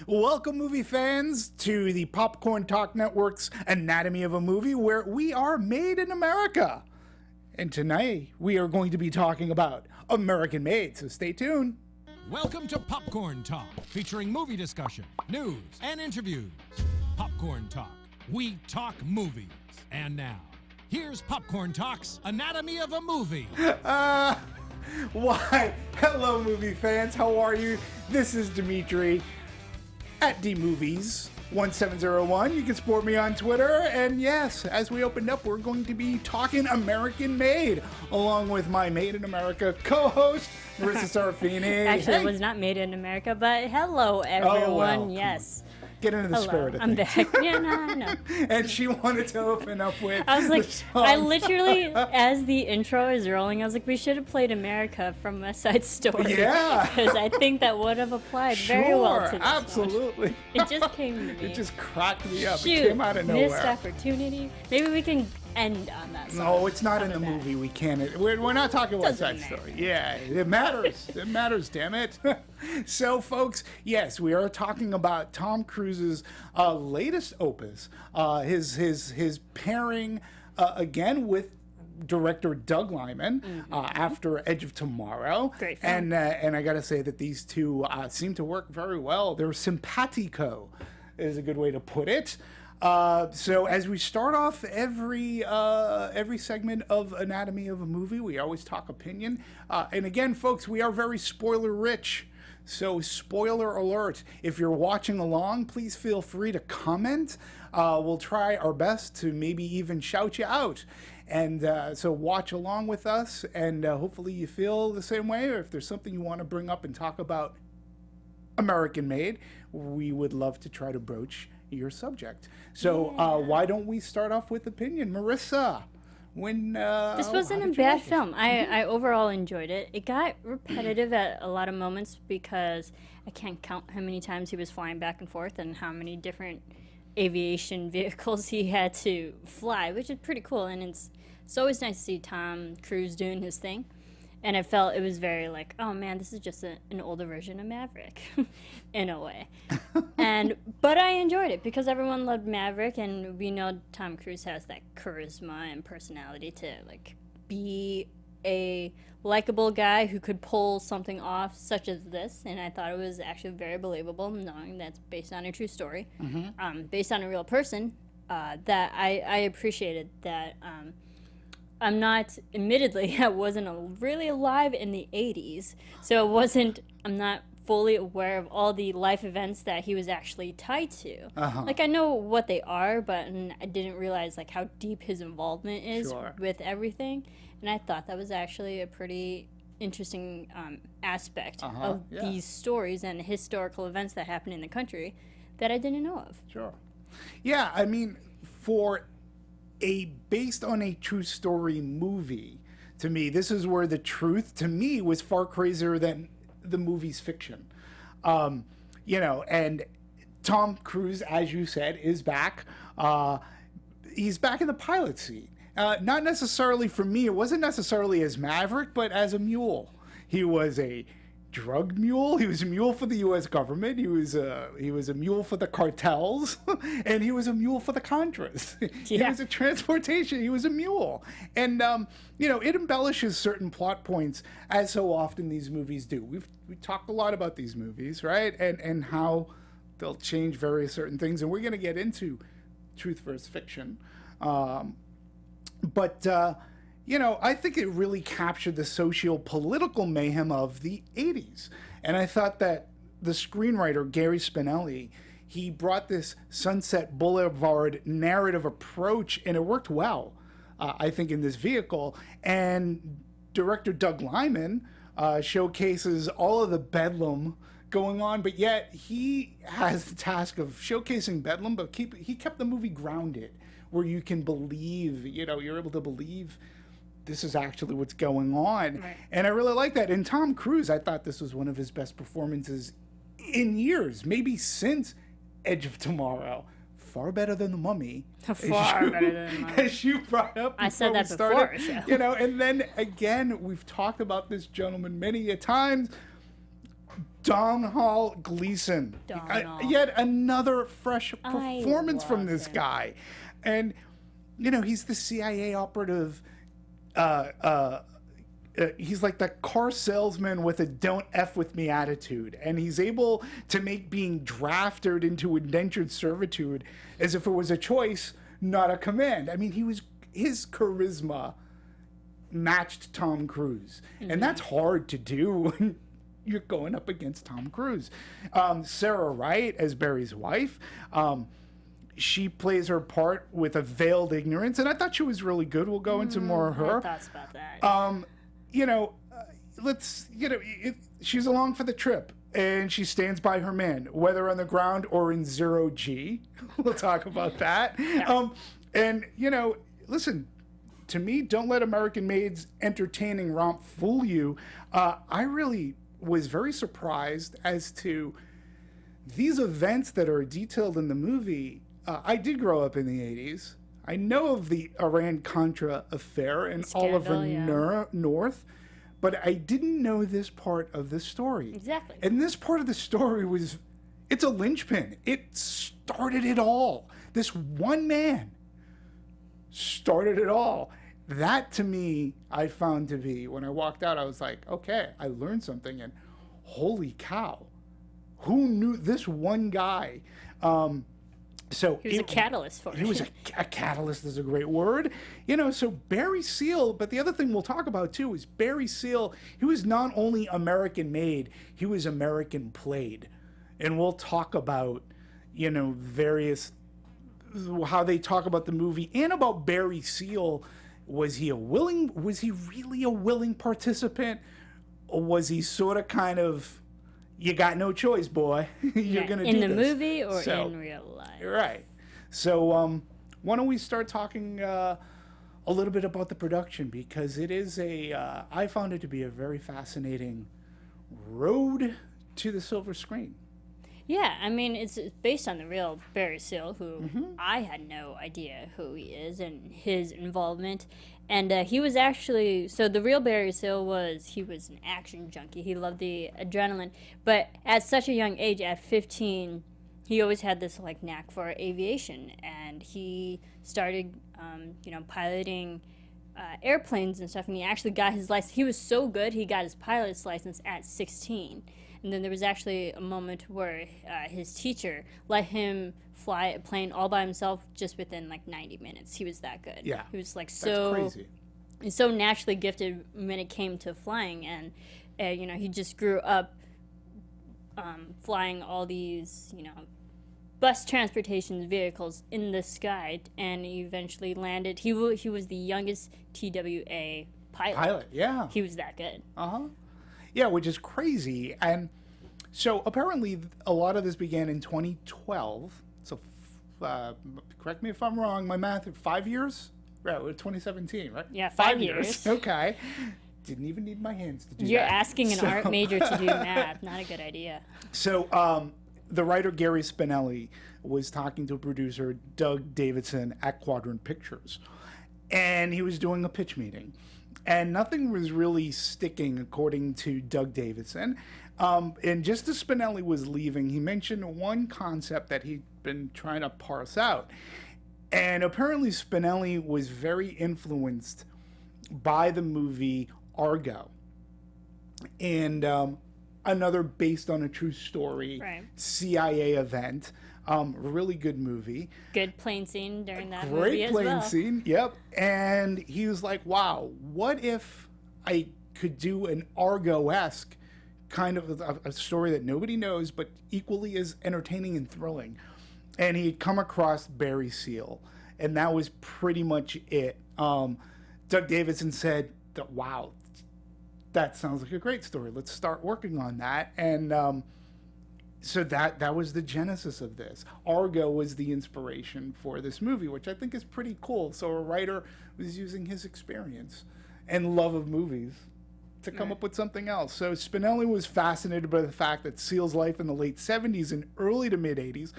Welcome, movie fans, to the Popcorn Talk Network's Anatomy of a Movie, where we are made in America. And tonight, we are going to be talking about American Made, so stay tuned. Welcome to Popcorn Talk, featuring movie discussion, news, and interviews. Popcorn Talk. We talk movies. And now, here's Popcorn Talk's Anatomy of a Movie. Why, hello, movie fans. How are you? This is Demetri at DMovies1701. You can support me on Twitter. And yes, as we opened up, we're going to be talking American Made, along with my Made in America co-host, Marisa Serafini. Actually, it was not Made in America, but hello, everyone. Oh, well, yes. Get into the spirit of I'm things. back. Yeah, no, I know. And she wanted to open up with I was like, the song. I literally, as the intro is rolling, I was like, we should have played America from West Side Story. Yeah. Because I think that would have applied very well to this absolutely. one. It just came to me. It just cracked me up. Shoot, It came out of nowhere. missed opportunity. Maybe we can end on that song. No, it's not in the movie. We can't. We're not talking West Side Doesn't Story. matter. Yeah, it matters. It matters, damn it. So, folks, yes, we are talking about Tom Cruise's latest opus. His pairing again with director Doug Liman after Edge of Tomorrow. Great film. And I got to say that these two seem to work very well. They're simpatico, is a good way to put it. So as we start off every segment of Anatomy of a Movie, we always talk opinion. And again, folks, we are very spoiler rich. So spoiler alert, if you're watching along, please feel free to comment. We'll try our best to maybe even shout you out. And so watch along with us, and hopefully you feel the same way. Or if there's something you want to bring up and talk about American Made, we would love to try to broach your subject. So why don't we start off with opinion? Marisa, This wasn't a bad film. I overall enjoyed it. It got repetitive at a lot of moments because I can't count how many times he was flying back and forth and how many different aviation vehicles he had to fly, which is pretty cool. And it's always nice to see Tom Cruise doing his thing. And I felt it was very like, oh man, this is just an older version of Maverick, in a way. But I enjoyed it because everyone loved Maverick, and we know Tom Cruise has that charisma and personality to like be a likable guy who could pull something off such as this. And I thought it was actually very believable, knowing that's based on a true story, based on a real person. That I appreciated that. I'm not, admittedly, I wasn't really alive in the 80s, so I'm not fully aware of all the life events that he was actually tied to. Like, I know what they are, but I didn't realize, like, how deep his involvement is with everything, and I thought that was actually a pretty interesting aspect of these stories and historical events that happen in the country that I didn't know of. Sure. Yeah, I mean, for based on a true story movie, to me, this is where the truth, to me, was far crazier than the movie's fiction. And Tom Cruise, as you said, is back. He's back in the pilot seat. Not necessarily for me, it wasn't necessarily as Maverick, but as a mule. He was a drug mule. He was a mule for the U.S. government. He was a mule for the cartels, and he was a mule for the Contras. He was a transportation. He was a mule, and it embellishes certain plot points, as so often these movies do. We talked a lot about these movies, right, and how they'll change various certain things, and we're going to get into truth versus fiction, but. I think it really captured the socio-political mayhem of the 80s. And I thought that the screenwriter, Gary Spinelli, he brought this Sunset Boulevard narrative approach, and it worked well, I think, in this vehicle. And director Doug Liman showcases all of the bedlam going on, but yet he has the task of showcasing bedlam, but he kept the movie grounded, where you can believe, you're able to believe this is actually what's going on. Right. And I really like that. And Tom Cruise, I thought this was one of his best performances in years, maybe since Edge of Tomorrow. Far better than The Mummy. Far better than The Mummy. As you brought up before I said that we started, before. and then again, we've talked about this gentleman many a times. Hall Gleason. Yet another fresh performance from this guy. And, you know, he's the CIA operative. He's like the car salesman with a don't F with me attitude. And he's able to make being drafted into indentured servitude as if it was a choice, not a command. I mean, his charisma matched Tom Cruise. And that's hard to do when you're going up against Tom Cruise. Sarah Wright as Barry's wife. She plays her part with a veiled ignorance, and I thought she was really good. We'll go into more of her. Thoughts about that. You know, she's along for the trip, and she stands by her man, whether on the ground or in 0G. We'll talk about that. Yeah. And, you know, listen, to me, don't let American Maid's entertaining romp fool you. I really was very surprised as to these events that are detailed in the movie. I did grow up in the 80s. I know of the Iran-Contra affair and Oliver North, but I didn't know this part of the story. Exactly. And this part of the story it's a linchpin. It started it all. This one man started it all. That, to me, I found to be, when I walked out, I was like, okay, I learned something, and holy cow, who knew this one guy? So he was a catalyst for it. He was a catalyst is a great word. You know, so Barry Seal, but the other thing we'll talk about too is Barry Seal, he was not only American made, he was American played. And we'll talk about, you know, how they talk about the movie and about Barry Seal. Was he really a willing participant? Or was he sort of kind of, you got no choice, boy. You're going to do this. In the movie or in real life? Right. So why don't we start talking a little bit about the production, because it is I found it to be a very fascinating road to the silver screen. Yeah, I mean, it's based on the real Barry Seal, who I had no idea who he is and his involvement. And he was actually, so the real Barry Seal he was an action junkie. He loved the adrenaline. But at such a young age, at 15, he always had this like knack for aviation. And he started, piloting airplanes and stuff. And he actually got his license. He was so good, he got his pilot's license at 16. And then there was actually a moment where his teacher let him fly a plane all by himself just within like 90 minutes. He was that good. Yeah. He was like That's so naturally gifted when it came to flying. And, he just grew up flying all these, bus transportation vehicles in the sky, and he eventually landed. He was the youngest TWA pilot. Yeah. He was that good. Yeah, which is crazy. And so apparently a lot of this began in 2012. So correct me if I'm wrong, my math, 5 years? Right, 2017, right? Yeah, 5 years. Okay. Didn't even need my hands to do You're that. You're asking an art major to do math. Not a good idea. So the writer Gary Spinelli was talking to producer Doug Davidson at Quadrant Pictures. And he was doing a pitch meeting. And nothing was really sticking, according to Doug Davidson. And just as Spinelli was leaving, he mentioned one concept that he'd been trying to parse out. And apparently Spinelli was very influenced by the movie Argo. And another based on a true story CIA event. Really good movie. Good plane scene during that movie as well. Great plane scene, yep. And he was like, wow, what if I could do an Argo-esque kind of a story that nobody knows, but equally as entertaining and thrilling. And he had come across Barry Seal, and that was pretty much it. Doug Davidson said, wow, that sounds like a great story. Let's start working on that. And so that was the genesis of this. Argo was the inspiration for this movie, which I think is pretty cool. So a writer was using his experience and love of movies to come up with something else. So Spinelli was fascinated by the fact that Seal's life in the late 70s and early to mid 80s,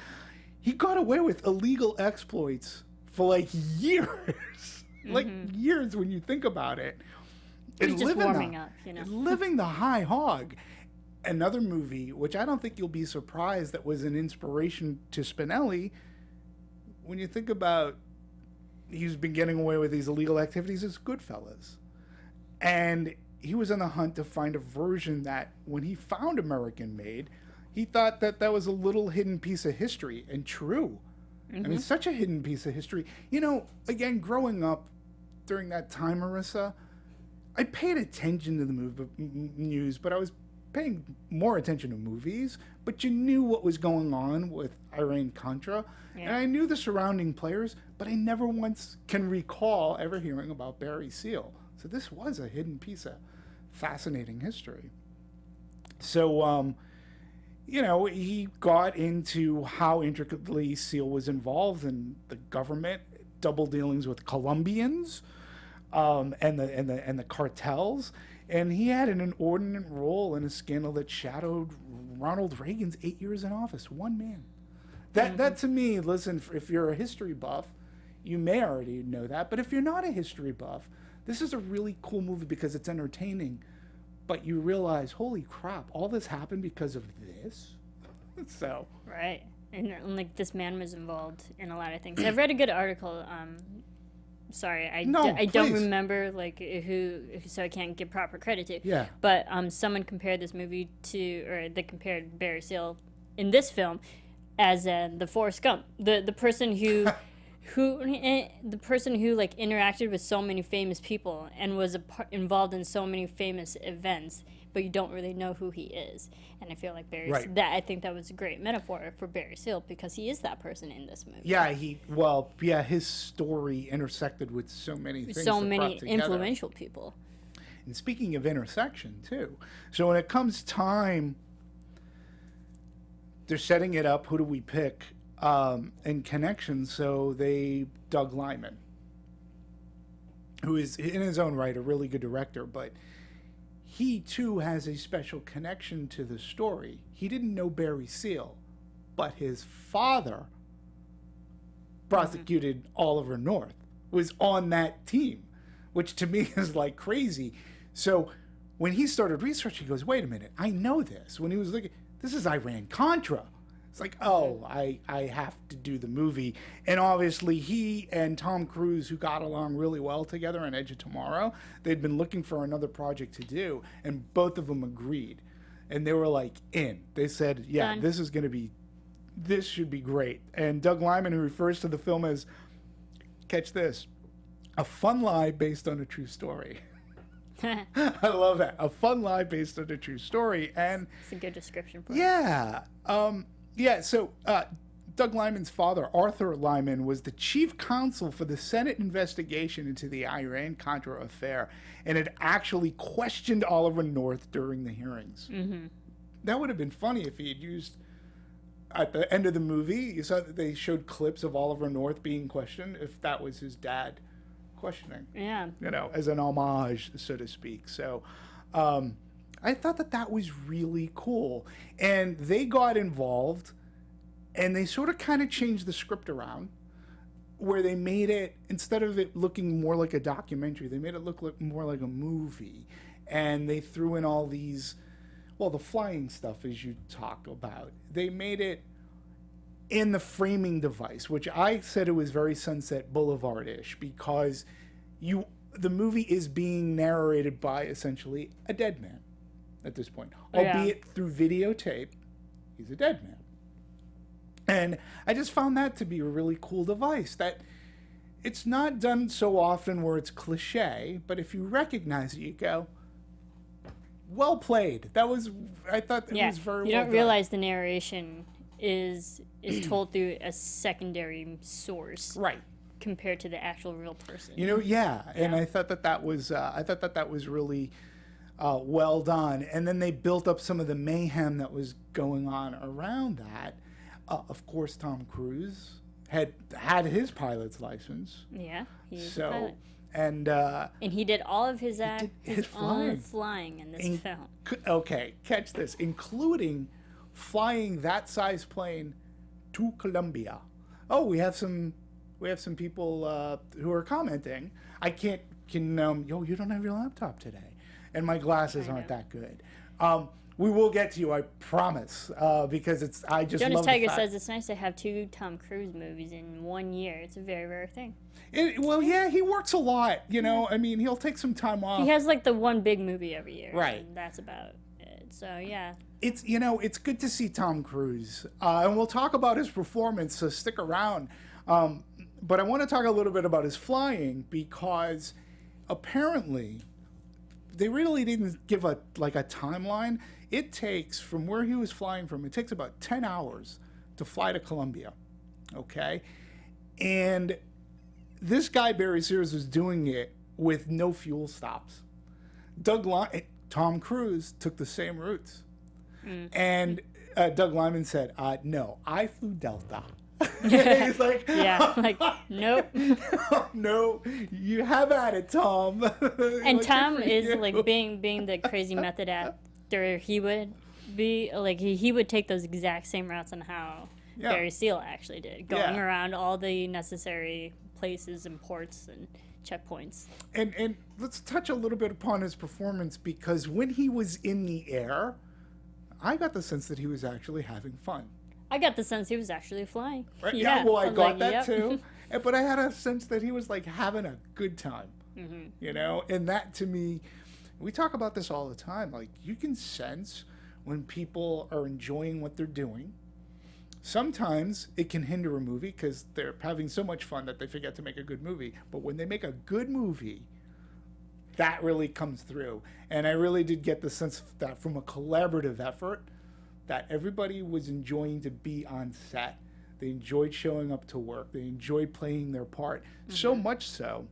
he got away with illegal exploits for like years. Like years when you think about it. He's just warming up, living the high hog. another movie, which I don't think you'll be surprised that was an inspiration to Spinelli, when you think about he's been getting away with these illegal activities, is Goodfellas. And he was on the hunt to find a version that, when he found American Made, he thought that that was a little hidden piece of history, and true. I mean, such a hidden piece of history. You know, again, growing up during that time, Marisa, I paid attention to the news, but I was paying more attention to movies. But you knew what was going on with Iran-Contra, and I knew the surrounding players, but I never once can recall ever hearing about Barry Seal. So this was a hidden piece of fascinating history. So, you know, he got into how intricately Seal was involved in the government, double dealings with Colombians, and the cartels, and he had an inordinate role in a scandal that shadowed Ronald Reagan's 8 years in office. One man. That to me, listen, if you're a history buff, you may already know that, but if you're not a history buff, this is a really cool movie because it's entertaining, but you realize, holy crap, all this happened because of this? So. Right. And like this man was involved in a lot of things. I've read a good article. Sorry, I don't remember like who, so I can't give proper credit to. Yeah. But someone compared this movie to, or they compared Barry Seal in this film as the Forrest Gump, the person who. The person who like interacted with so many famous people and was involved in so many famous events, but you don't really know who he is. And I feel like I think that was a great metaphor for Barry Seal because he is that person in this movie. Yeah, his story intersected with so many things. So many influential people. And speaking of intersection too, so when it comes time, they're setting it up. Who do we pick? And connections, so they Doug Liman, who is in his own right a really good director, but he too has a special connection to the story. He didn't know Barry Seal, but his father prosecuted Oliver North, was on that team, which to me is like crazy. So when he started researching, he goes, wait a minute, I know this. When he was looking, this is Iran-Contra. It's like, oh, I have to do the movie. And obviously he and Tom Cruise, who got along really well together on Edge of Tomorrow, they'd been looking for another project to do, and both of them agreed. And they were like, in. They said, yeah, Done. This should be great. And Doug Liman, who refers to the film as, catch this, a fun lie based on a true story. I love that. A fun lie based on a true story. And it's a good description for it. Yeah, so Doug Liman's father, Arthur Liman, was the chief counsel for the Senate investigation into the Iran-Contra affair and had actually questioned Oliver North during the hearings. Mm-hmm. That would have been funny if he had used, at the end of the movie, you saw that they showed clips of Oliver North being questioned, if that was his dad questioning. Yeah. You know, as an homage, so to speak. So, I thought that was really cool. And they got involved, and they sort of kind of changed the script around, where they made it, instead of it looking more like a documentary, they made it look more like a movie. And they threw in all these, well, the flying stuff, as you talked about. They made it in the framing device, which I said it was very Sunset Boulevard-ish, because the movie is being narrated by essentially a dead man. At this point, albeit through videotape, he's a dead man. And I just found that to be a really cool device, that it's not done so often where it's cliche, but if you recognize it, you go, well played. I thought that was very well done. You don't realize the narration is told through a secondary source. Right. Compared to the actual real person. You know, and I thought that was really well done. And then they built up some of the mayhem that was going on around that. Of course, Tom Cruise had his pilot's license. Yeah, he's a pilot. And he did all of his own flying in this film. Okay, catch this, including flying that size plane to Colombia. Oh, we have some people who are commenting. You don't have your laptop today. And my glasses aren't that good. We will get to you, I promise, because I just Jonas love Tiger the fact. says it's nice to have 2 Tom Cruise movies in 1 year. It's a very rare thing. Well, yeah, he works a lot, you know. I mean, he'll take some time off. He has like the one big movie every year. Right. And that's about it. So, yeah. It's, you know, it's good to see Tom Cruise. And we'll talk about his performance, so stick around. But I want to talk a little bit about his flying, because apparently they really didn't give a timeline. It takes, from where he was flying from, it takes about 10 hours to fly to Colombia, okay? And this guy, Barry Sears, was doing it with no fuel stops. Tom Cruise took the same routes. And Doug Liman said, no, I flew Delta. He's like, Yeah, like, nope. no, you have at it, Tom. And Like, Tom good for is you. like being the crazy method actor he would be, like he would take those exact same routes on how Yeah. Barry Seal actually did, going Yeah. around all the necessary places and ports and checkpoints. And let's touch a little bit upon his performance, because when he was in the air, I got the sense that he was actually having fun. I got the sense he was actually flying. Right? Yeah, Well, I was got like, that yep. too. But I had a sense that he was like having a good time. You know, and that to me, we talk about this all the time. Like, you can sense when people are enjoying what they're doing. Sometimes it can hinder a movie because they're having so much fun that they forget to make a good movie. But when they make a good movie, that really comes through. And I really did get the sense that from a collaborative effort, that everybody was enjoying to be on set. They enjoyed showing up to work. They enjoyed playing their part. So much so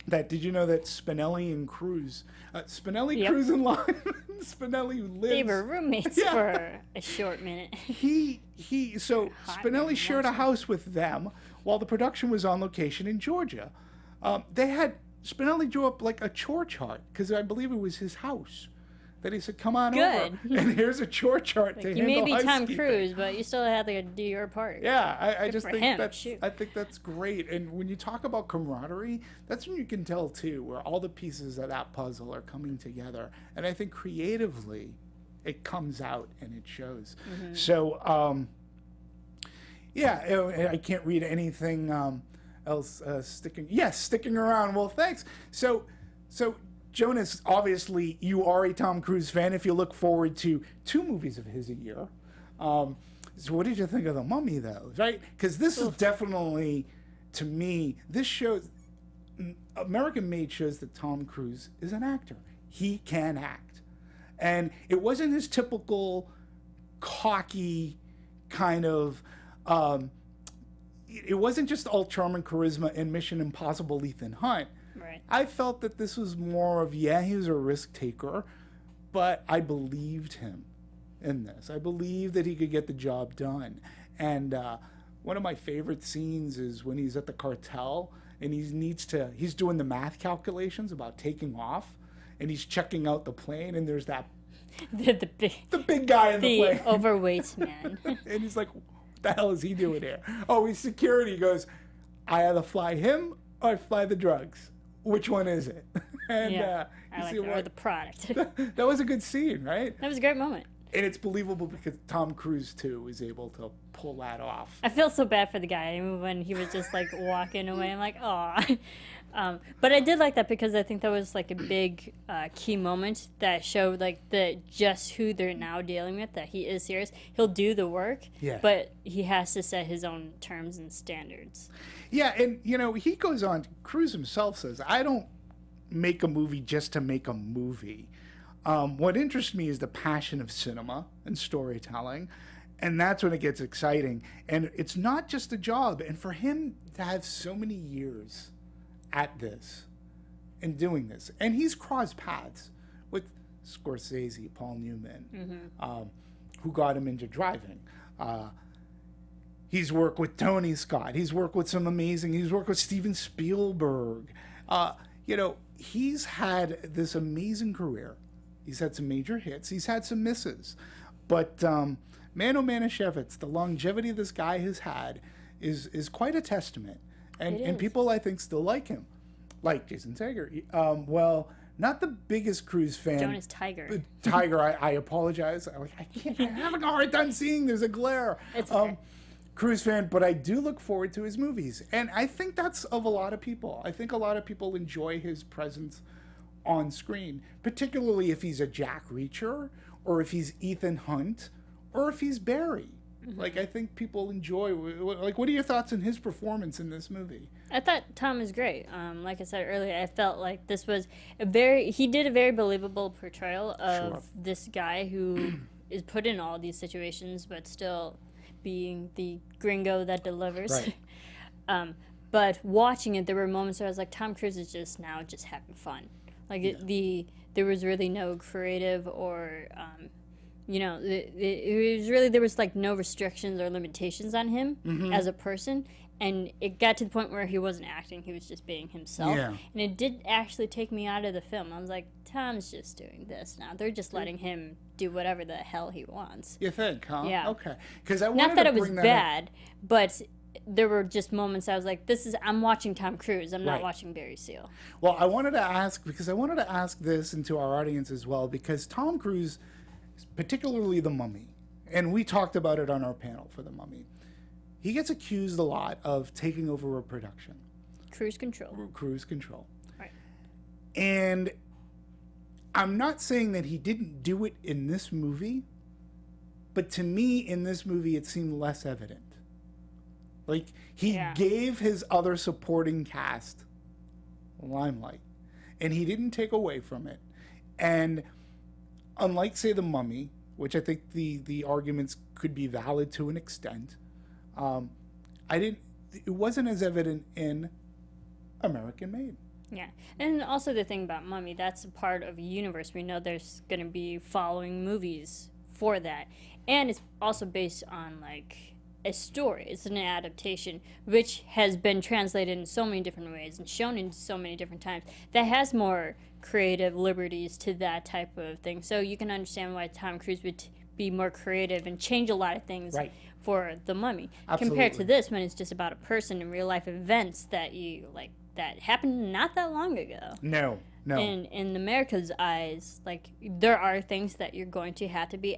that, did you know that Spinelli and Cruz, Spinelli, Yep. Cruz, and Lyman, Spinelli lives. They were roommates Yeah. for a short minute. So Hot Spinelli man, shared a watching. house with them while the production was on location in Georgia. Spinelli drew up like a chore chart, because I believe it was his house, that he said, come on over, Good. and here's a chore chart to You may handle be Tom housekeeping. Cruise, but you still had to do your part. Yeah, I just for think him, shoot. I think that's great. And when you talk about camaraderie, that's when you can tell too, where all the pieces of that puzzle are coming together. And I think creatively, it comes out and it shows. So, yeah, I can't read anything else sticking around. Well, thanks. So Jonas, obviously you are a Tom Cruise fan. If you look forward to 2 movies of his a year, so what did you think of The Mummy, though? Right? Because this is definitely, to me, this shows, American Made shows that Tom Cruise is an actor. He can act, and it wasn't his typical cocky kind of. It wasn't just all charm and charisma in Mission Impossible Ethan Hunt. Right. I felt that this was more of, yeah, he was a risk taker, but I believed him in this. I believed that he could get the job done. And one of my favorite scenes is when he's at the cartel and he's doing the math calculations about taking off, and he's checking out the plane, and there's that the big guy in the plane. overweight man. And he's like, what the hell is he doing here? Oh, he's security. He goes, I either fly him or I fly the drugs. Which one is it? And Yeah, you I like see it. Or what? the product. That was a good scene, right? That was a great moment. And it's believable because Tom Cruise, too, is able to pull that off. I feel so bad for the guy. I mean, when he was just like walking away, I'm like, aw. But I did like that because I think that was like a big key moment that showed like just who they're now dealing with, that he is serious. He'll do the work, Yeah. but he has to set his own terms and standards. Yeah, and, you know, he goes on, Cruise himself says, I don't make a movie just to make a movie. What interests me is the passion of cinema and storytelling, and that's when it gets exciting. And it's not just a job. And for him to have so many years at this and doing this, and he's crossed paths with Scorsese, Paul Newman, who got him into driving. He's worked with Tony Scott. He's worked with he's worked with Steven Spielberg. You know, he's had this amazing career. He's had some major hits. He's had some misses. But Mano Manischewitz, the longevity this guy has had is quite a testament. And people, I think, still like him. Like Jason Segel. Well, not the biggest Cruise fan. Jonas Tiger. Tiger, I apologize. I'm having a hard time seeing. There's a glare. It's okay. Cruise fan, but I do look forward to his movies. And I think that's of a lot of people. I think a lot of people enjoy his presence on screen, particularly if he's a Jack Reacher, or if he's Ethan Hunt, or if he's Barry. Like, I think people enjoy, like, what are your thoughts on his performance in this movie? I thought Tom was great. Like I said earlier, I felt like this was he did a very believable portrayal of this guy who is put in all these situations, but still being the gringo that delivers. Right. But watching it, there were moments where I was like, Tom Cruise is just having fun. Like, there was really no creative or, it was really, there was like no restrictions or limitations on him as a person. And it got to the point where he wasn't acting, he was just being himself. Yeah. And it did actually take me out of the film. I was like, Tom's just doing this now. They're just letting him do whatever the hell he wants. You think, huh? Yeah. Okay. Because I wanted Not that to it was bring that bad, up. but there were just moments I was like, I'm watching Tom Cruise. I'm not watching Barry Seal. Well, I wanted to ask this into our audience as well, because Tom Cruise, particularly The Mummy, and we talked about it on our panel for The Mummy, he gets accused a lot of taking over a production. Cruise control. Right. And I'm not saying that he didn't do it in this movie, but to me, in this movie, it seemed less evident. Like, he gave his other supporting cast limelight, and he didn't take away from it. And unlike, say, The Mummy, which I think the arguments could be valid to an extent, it wasn't as evident in American Made. Yeah. And also the thing about Mummy, that's a part of a universe. We know there's going to be following movies for that. And it's also based on, like, a story. It's an adaptation, which has been translated in so many different ways and shown in so many different times, that has more creative liberties to that type of thing. So you can understand why Tom Cruise would be more creative and change a lot of things for The Mummy. Absolutely. Compared to this, when it's just about a person and real life events that that happened not that long ago. No. In America's eyes, like, there are things that you're going to have to be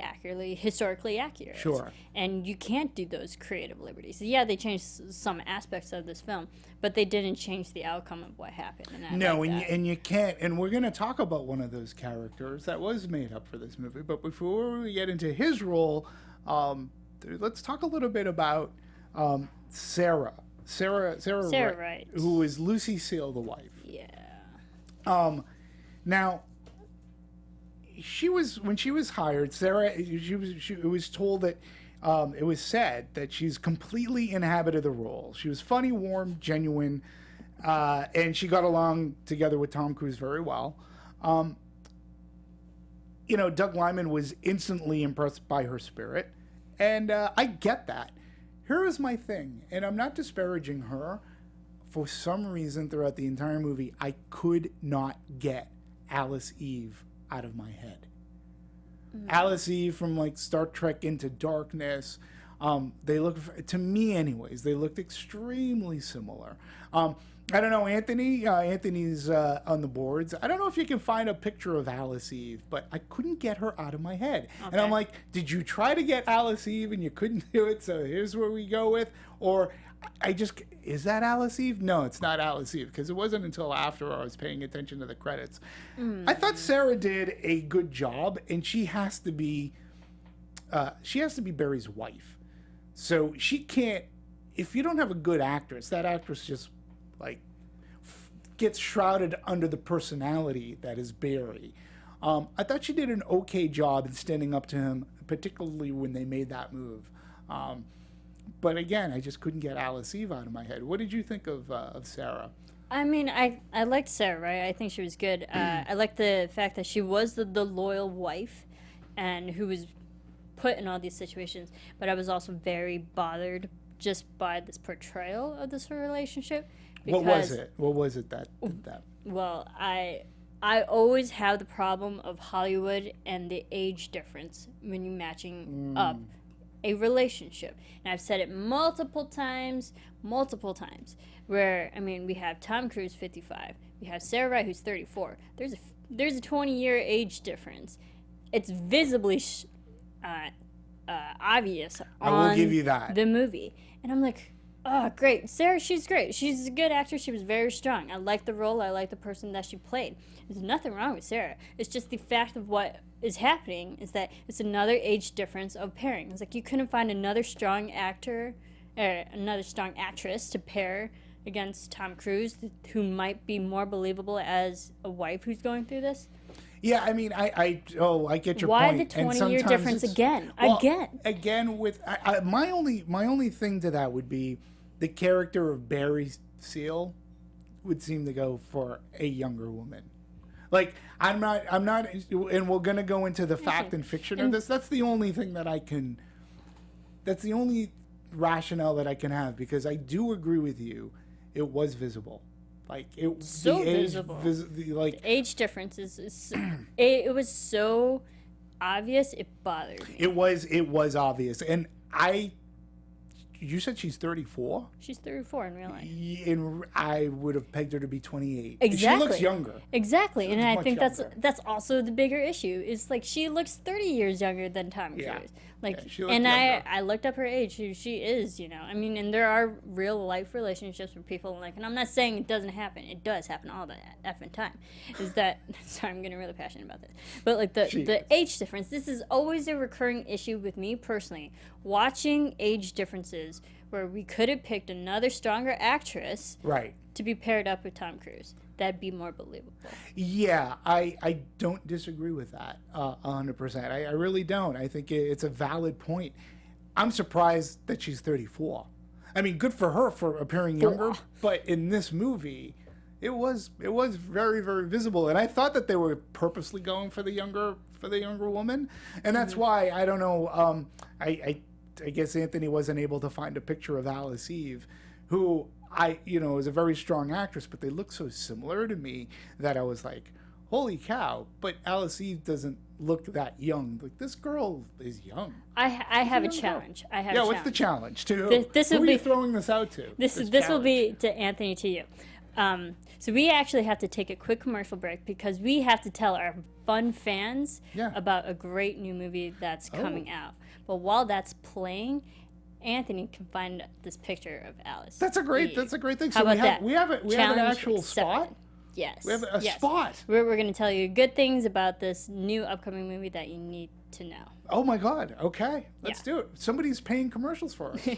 historically accurate. Sure. And you can't do those creative liberties. Yeah, they changed some aspects of this film, but they didn't change the outcome of what happened. And you can't. And we're going to talk about one of those characters that was made up for this movie. But before we get into his role, let's talk a little bit about Sarah. Sarah Wright, who is Lucy Seal, the wife. Yeah. Now, when she was hired, Sarah, it was told that it was said that she's completely inhabited the role. She was funny, warm, genuine, and she got along together with Tom Cruise very well. Doug Liman was instantly impressed by her spirit, and I get that. Here is my thing, and I'm not disparaging her. For some reason, throughout the entire movie, I could not get Alice Eve out of my head. Alice Eve from, like, Star Trek Into Darkness. They look, to me anyways, they looked extremely similar. I don't know, Anthony. Anthony's on the boards. I don't know if you can find a picture of Alice Eve, but I couldn't get her out of my head. Okay. And I'm like, did you try to get Alice Eve and you couldn't do it? So here's where we go with. Or is that Alice Eve? No, it's not Alice Eve, because it wasn't until after I was paying attention to the credits. I thought Sarah did a good job, and she has to be Barry's wife. So she can't, if you don't have a good actress, that actress just, like, gets shrouded under the personality that is Barry. I thought she did an okay job in standing up to him, particularly when they made that move. But again, I just couldn't get Alice Eve out of my head. What did you think of Sarah? I mean, I liked Sarah, right? I think she was good. I liked the fact that she was the loyal wife and who was put in all these situations. But I was also very bothered just by this portrayal of this relationship. What was it that did that? Well, I always have the problem of Hollywood and the age difference when you're matching up a relationship. And I've said it multiple times, where, I mean, we have Tom Cruise, 55. We have Sarah Wright, who's 34. there's a 20-year age difference. It's visibly obvious I will give you that. the movie. And I'm like, oh, great. Sarah, she's great. She's a good actress. She was very strong. I like the role. I like the person that she played. There's nothing wrong with Sarah. It's just the fact of what is happening is that it's another age difference of pairing. It's like you couldn't find another strong actor or another strong actress to pair against Tom Cruise who might be more believable as a wife who's going through this. Yeah, I mean, I get your Why point. the 20-year difference again? Again, with my only thing to that would be the character of Barry Seal would seem to go for a younger woman. Like I'm not, and we're gonna go into the fact and fiction of this. That's the only thing that I can. That's the only rationale that I can have because I do agree with you. It was visible. Like it so visible. The age difference is it was so obvious it bothered me. It was obvious, and you said she's 34. She's 34 in real life. And I would have pegged her to be 28. Exactly. She looks younger. Exactly, and I think younger. that's also the bigger issue. Is like she looks 30 years younger than Tom Cruise. Yeah. Like, Yeah, she looks and younger. I looked up her age. She is, I mean, and there are real life relationships with people like, and I'm not saying it doesn't happen. It does happen all the effing time. Is that sorry? I'm getting really passionate about this, but like the age difference. This is always a recurring issue with me personally. Watching age differences where we could have picked another stronger actress, Right. to be paired up with Tom Cruise. That'd be more believable. Yeah, I don't disagree with that 100%. I really don't. I think it's a valid point. I'm surprised that she's 34. I mean, good for her for appearing younger, but in this movie, it was very, very visible. And I thought that they were purposely going for the younger woman, and that's why I don't know. I guess Anthony wasn't able to find a picture of Alice Eve, who is a very strong actress, but they look so similar to me that I was like, holy cow. But Alice Eve doesn't look that young. Like, this girl is young. I have a challenge. What's the challenge? Who are you throwing this out to? This will be to Anthony, to you. So we actually have to take a quick commercial break because we have to tell our fun fans about a great new movie that's coming out. But while that's playing, Anthony can find this picture of Alice. That's a great thing. How So about that? we have an actual accepted. spot. Yes. We have a spot. We're going to tell you good things about this new upcoming movie that you need to know. Oh my God. Okay. Let's do it. Somebody's paying commercials for us.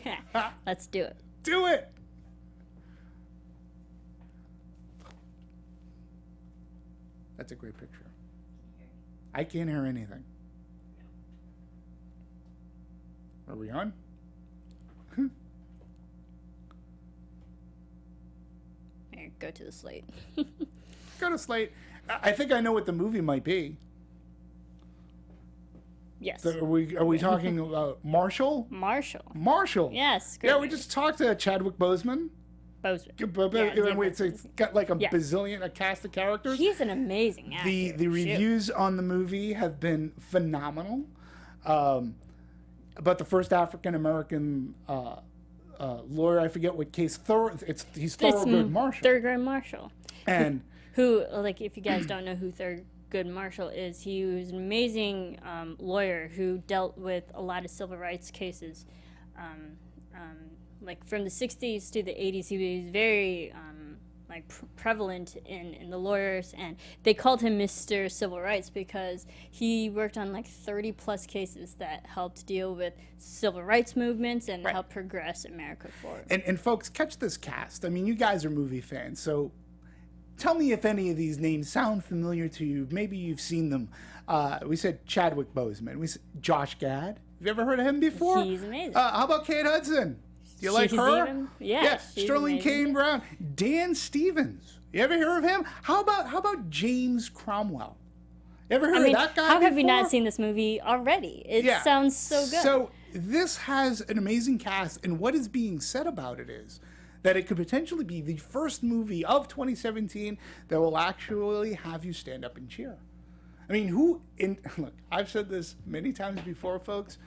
Let's do it. Do it. That's a great picture. I can't hear anything. Are we on? Here, go to the slate. Go to Slate. I think I know what the movie might be. Yes. Are we talking about Marshall? Marshall. Yes. Yeah, we just talked to Chadwick Boseman. Boseman. It's got like a cast of characters. He's an amazing actor. The reviews on the movie have been phenomenal. About the first African American lawyer, I forget what case. He's Thurgood Marshall. Thurgood Marshall. And who, like, if you guys don't know who Thurgood Marshall is, he was an amazing lawyer who dealt with a lot of civil rights cases. Like from the 60s to the 80s, he was very prevalent in the lawyers, and they called him Mr. Civil Rights because he worked on like 30 plus cases that helped deal with civil rights movements and helped progress America forward. And folks, catch this cast. I mean, you guys are movie fans, so tell me if any of these names sound familiar to you. Maybe you've seen them. We said Chadwick Boseman. We said Josh Gad. Have you ever heard of him before? He's amazing. How about Kate Hudson? Do you like her? Yeah. Sterling Kane Brown. Dan Stevens. You ever hear of him? How about James Cromwell? You ever heard of that guy how have before? you not seen this movie already? It sounds so good. So this has an amazing cast, and what is being said about it is that it could potentially be the first movie of 2017 that will actually have you stand up and cheer. I mean, look, I've said this many times before, folks.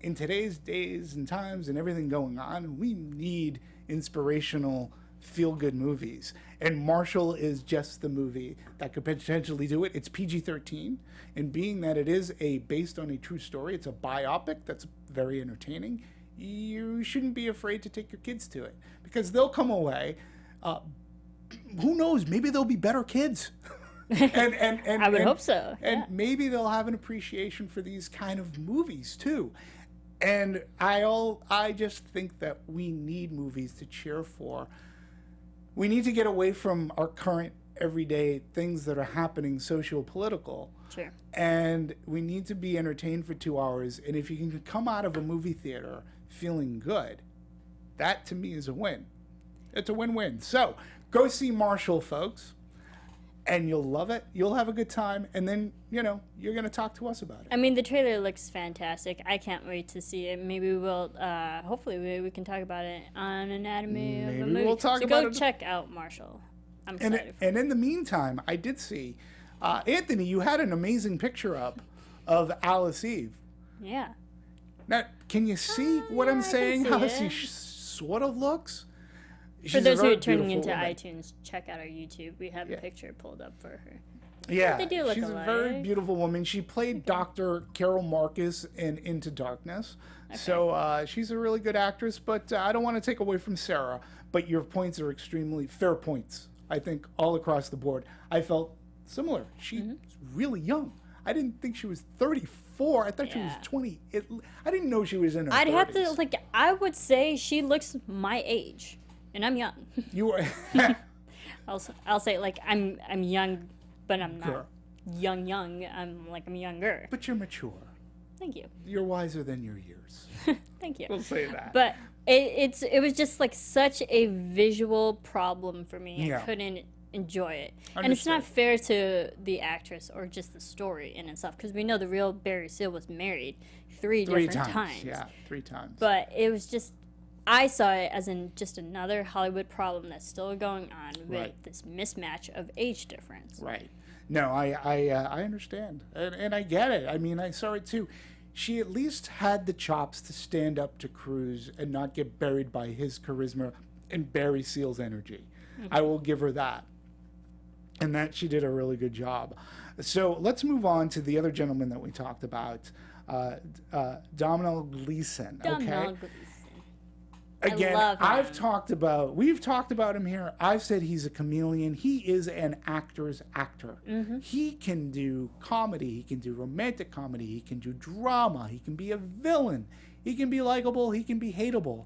In today's days and times and everything going on, we need inspirational feel-good movies. And Marshall is just the movie that could potentially do it. It's PG-13, and being that it is based on a true story, it's a biopic that's very entertaining, you shouldn't be afraid to take your kids to it, because they'll come away, who knows, maybe they'll be better kids. and I would hope so. And maybe they'll have an appreciation for these kind of movies too. And I just think that we need movies to cheer for. We need to get away from our current everyday things that are happening, socio-political. Sure. And we need to be entertained for 2 hours. And if you can come out of a movie theater feeling good, that to me is a win. It's a win-win. So go see Marshall, folks. And you'll love it. You'll have a good time. And then, you're going to talk to us about it. I mean, the trailer looks fantastic. I can't wait to see it. Maybe we'll, hopefully we can talk about it on Anatomy of a Movie. Maybe we'll talk so about go it. check out Marshall. I'm excited for And in the meantime, I did see, Anthony, you had an amazing picture up of Alice Eve. Yeah. Now, can you see what I'm I can saying? see How it. she sort of looks? For She's a those who very are tuning beautiful into woman. iTunes, check out our YouTube. We have a picture pulled up for her. Yeah, They do look she's alike. a very beautiful woman. She played Dr. Carol Marcus in Into Darkness. So she's a really good actress, but I don't want to take away from Sarah. But your points are extremely fair points, I think, all across the board. I felt similar. She's really young. I didn't think she was 34. I thought she was Yeah. 20. I didn't know she was in her I'd 30s. have to, I would say she looks my age. And I'm young. You were... I'll say, I'm young, but I'm not Girl. young. I'm younger. But you're mature. Thank you. You're wiser than your years. Thank you. We'll say that. But it was just such a visual problem for me. Yeah. I couldn't enjoy it. And it's not Understood. fair to the actress or just the story in itself, because we know the real Barry Seal was married three different times. Yeah, 3 times. But it was just, I saw it as just another Hollywood problem that's still going on with Right. this mismatch of age difference. Right. No, I understand. And I get it. I mean, I saw it too. She at least had the chops to stand up to Cruise and not get buried by his charisma and Barry Seal's energy. I will give her that. And that she did a really good job. So let's move on to the other gentleman that we talked about, Dominoe Gleeson. Dominoe Okay. Gleeson. Again, love him. we've talked about him here. I've said he's a chameleon. He is an actor's actor. He can do comedy. He can do romantic comedy. He can do drama. He can be a villain. He can be likable. He can be hateable.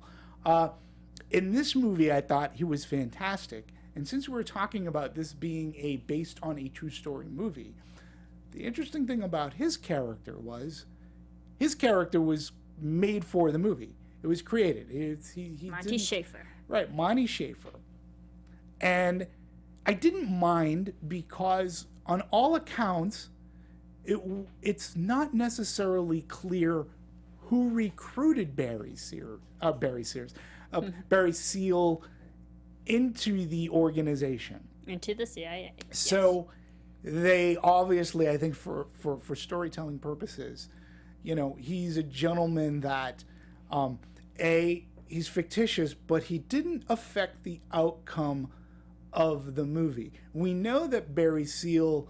In this movie, I thought he was fantastic. And since we're talking about this being based on a true story movie, the interesting thing about his character was made for the movie. It was created. Monty didn't- Schaefer. Right, Monty Schaefer. And I didn't mind because, on all accounts, it's not necessarily clear who recruited Barry Seal into the organization. Into the CIA. So they obviously, I think for storytelling purposes, he's a gentleman that, he's fictitious, but he didn't affect the outcome of the movie. We know that Barry Seal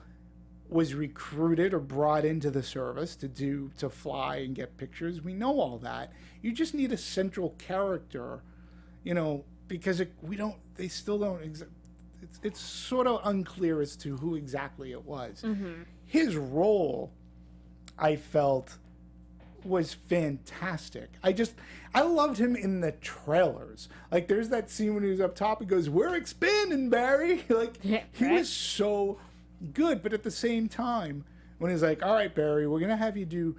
was recruited or brought into the service to fly and get pictures. We know all that. You just need a central character, because they still don't. It's sort of unclear as to who exactly it was. His role, I felt, was fantastic. I loved him in the trailers. There's that scene when he was up top, he goes, "We're expanding, Barry." He was so good. But at the same time, when he's like, "All right, Barry, we're gonna have you do,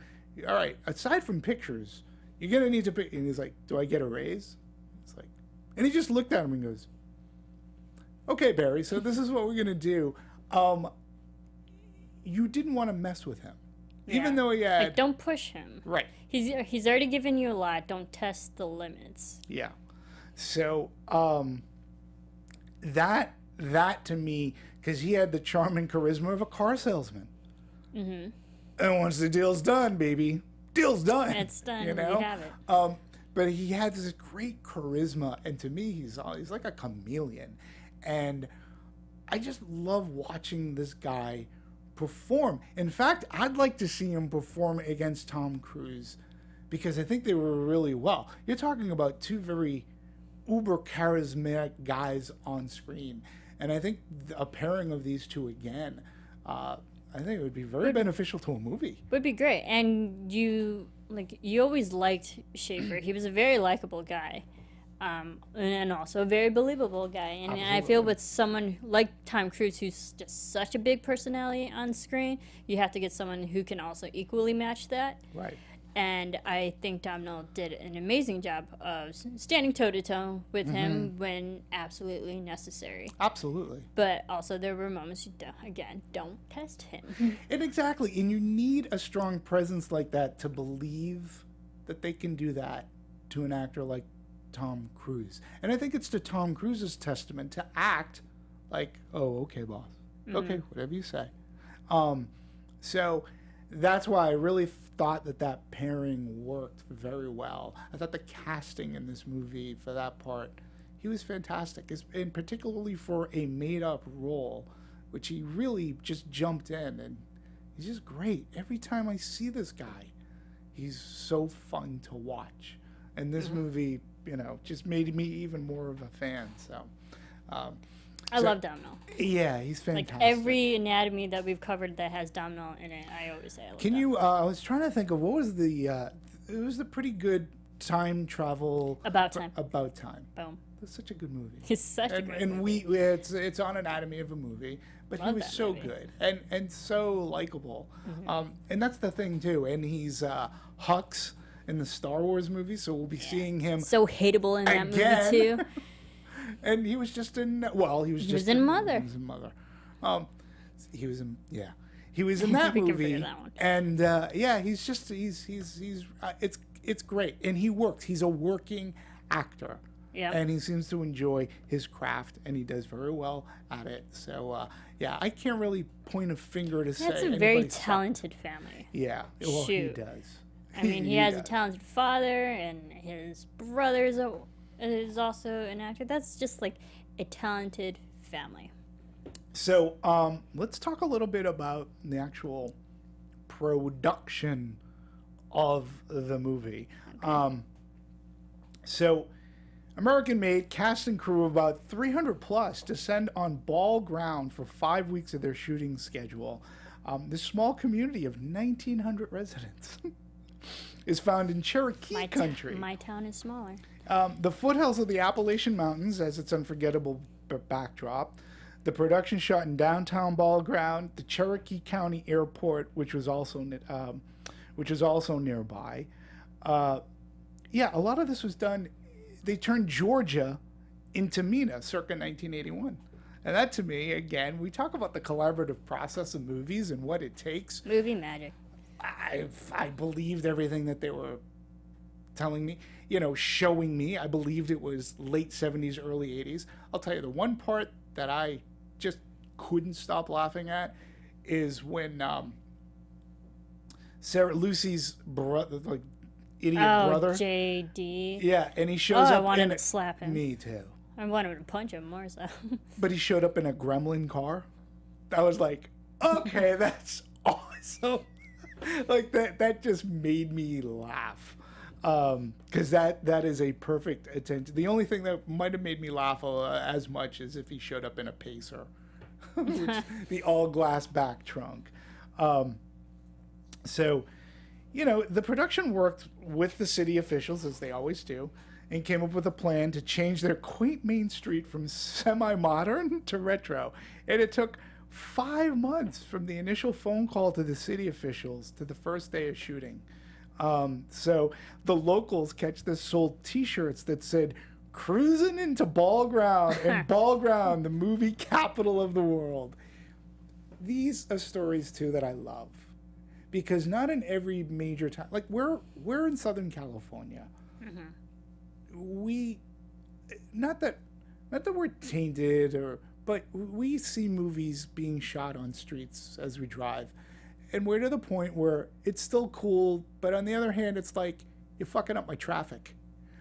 all right, aside from pictures, you're gonna need to pick," and he's like, "Do I get a raise?" It's like, and he just looked at him and goes, "Okay, Barry, so this is what we're gonna do." You didn't want to mess with him. Even though he had... don't push him. Right. He's already given you a lot. Don't test the limits. Yeah. So, that to me, because he had the charm and charisma of a car salesman. And once the deal's done, baby, deal's done. It's done. You You know? have it. but he had this great charisma, and to me, he's like a chameleon, and I just love watching this guy perform. In fact, I'd like to see him perform against Tom Cruise, because I think they were really well. You're talking about two very uber charismatic guys on screen, and I think a pairing of these two again, I think it would be very beneficial to a movie. Would be great. And you always liked Schaefer. He was a very likable guy, and also a very believable guy. And I feel with someone like Tom Cruise, who's just such a big personality on screen, you have to get someone who can also equally match that. Right. And I think Domino did an amazing job of standing toe-to-toe with him when absolutely necessary. Absolutely. But also there were moments you, don't test him. And exactly. And you need a strong presence like that to believe that they can do that to an actor like Tom Cruise. And I think it's to Tom Cruise's testament to act like, oh, okay, boss. Okay, whatever you say. So that's why I really thought that pairing worked very well. I thought the casting in this movie for that part, he was fantastic, and particularly for a made-up role, which he really just jumped in, and he's just great. Every time I see this guy, he's so fun to watch. And this movie, just made me even more of a fan. So, I love Domino. Yeah, he's fantastic. Like every anatomy that we've covered that has Domino in it, I always say I love Domino. I was trying to think of what was it was the pretty good time travel. About Time. About Time. Boom. It's such a good movie. It's such a great movie. And it's on Anatomy of a Movie, but Love he was that so movie. good and so likable. And that's the thing too. And he's Hux in the Star Wars movie, so we'll be seeing him So hateable in that again. movie too. And he was just in. Well, he was He just was in Mother. He was in Mother. He was in. Yeah, he was in that We can movie. figure that one. And it's great, and he works. He's a working actor. Yeah. And he seems to enjoy his craft, and he does very well at it. So I can't really point a finger to say. That's a very anybody's talented family. Yeah. Well, he Shoot. does. I mean, he has a does. talented father, and his brother is also an actor. That's just like a talented family. So let's talk a little bit about the actual production of the movie. Okay. So American-made cast and crew of about 300 plus descend on ball ground for 5 weeks of their shooting schedule. This small community of 1,900 residents is found in Cherokee country. My town is smaller. The foothills of the Appalachian Mountains as its unforgettable backdrop. The production shot in downtown Ball Ground, the Cherokee County Airport, which was also nearby. A lot of this was done. They turned Georgia into Mina, circa 1981. And that, to me, again, we talk about the collaborative process of movies and what it takes. Movie magic. I believed everything that they were telling me, showing me. I believed it was late 70s, early 80s. I'll tell you, the one part that I just couldn't stop laughing at is when Sarah Lucy's brother, idiot brother. JD. Yeah, and he shows up. I wanted to slap him. Me too. I wanted to punch him more so. But he showed up in a gremlin car. I was like, okay, that's awesome. That just made me laugh. Because that is a perfect attention. The only thing that might have made me laugh as much is if he showed up in a Pacer, the all glass back trunk. So, the production worked with the city officials, as they always do, and came up with a plan to change their quaint main street from semi-modern to retro. And it took 5 months from the initial phone call to the city officials to the first day of shooting. So the locals catch this sold T-shirts that said, "Cruising into Ball Ground," and Ball Ground, the movie capital of the world. These are stories, too, that I love. Because not in every major town, we're in Southern California. We, not that we're tainted, but we see movies being shot on streets as we drive. And we're to the point where it's still cool, but on the other hand, it's like, you're fucking up my traffic.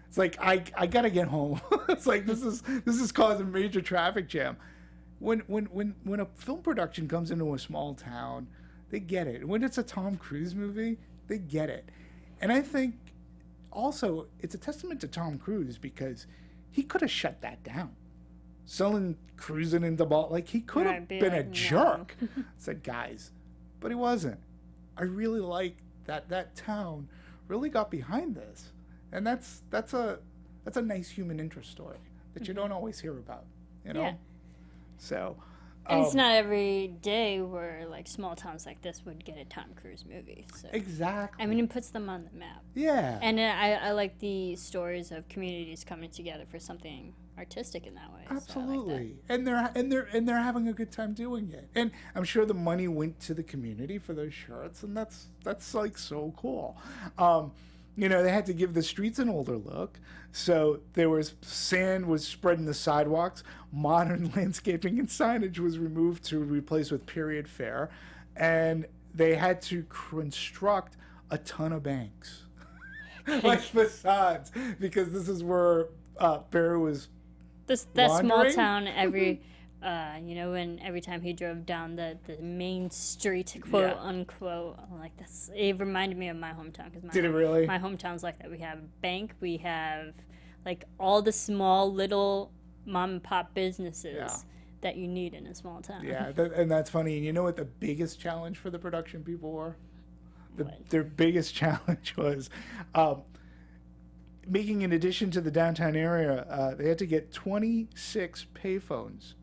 It's like I gotta get home. It's like this is causing a major traffic jam. When a film production comes into a small town, they get it. When it's a Tom Cruise movie, they get it. And I think also it's a testament to Tom Cruise because he could have shut that down. Cruising into ball, like he could have been a jerk. Said, guys, but he wasn't. I really like that town really got behind this. And that's a nice human interest story that you don't always hear about, you know? Yeah. So, and it's not every day where like small towns like this would get a Tom Cruise movie. So. Exactly. I mean, it puts them on the map. Yeah. And I like the stories of communities coming together for something artistic in that way. Absolutely. So I like that. And they're having a good time doing it. And I'm sure the money went to the community for those shirts, and that's like so cool. You know, they had to give the streets an older look. So sand was spread in the sidewalks. Modern landscaping and signage was removed to replace with period fare. And they had to construct a ton of banks. Like facades. Because this is where Barry was that small laundering. town, when every time he drove down the main street, quote unquote, like this, it reminded me of my hometown. Did it really? My hometown's like that. We have a bank, we have like all the small little mom and pop businesses that you need in a small town. Yeah, and that's funny. And you know what the biggest challenge for the production people were? Their biggest challenge was making an addition to the downtown area. They had to get 26 payphones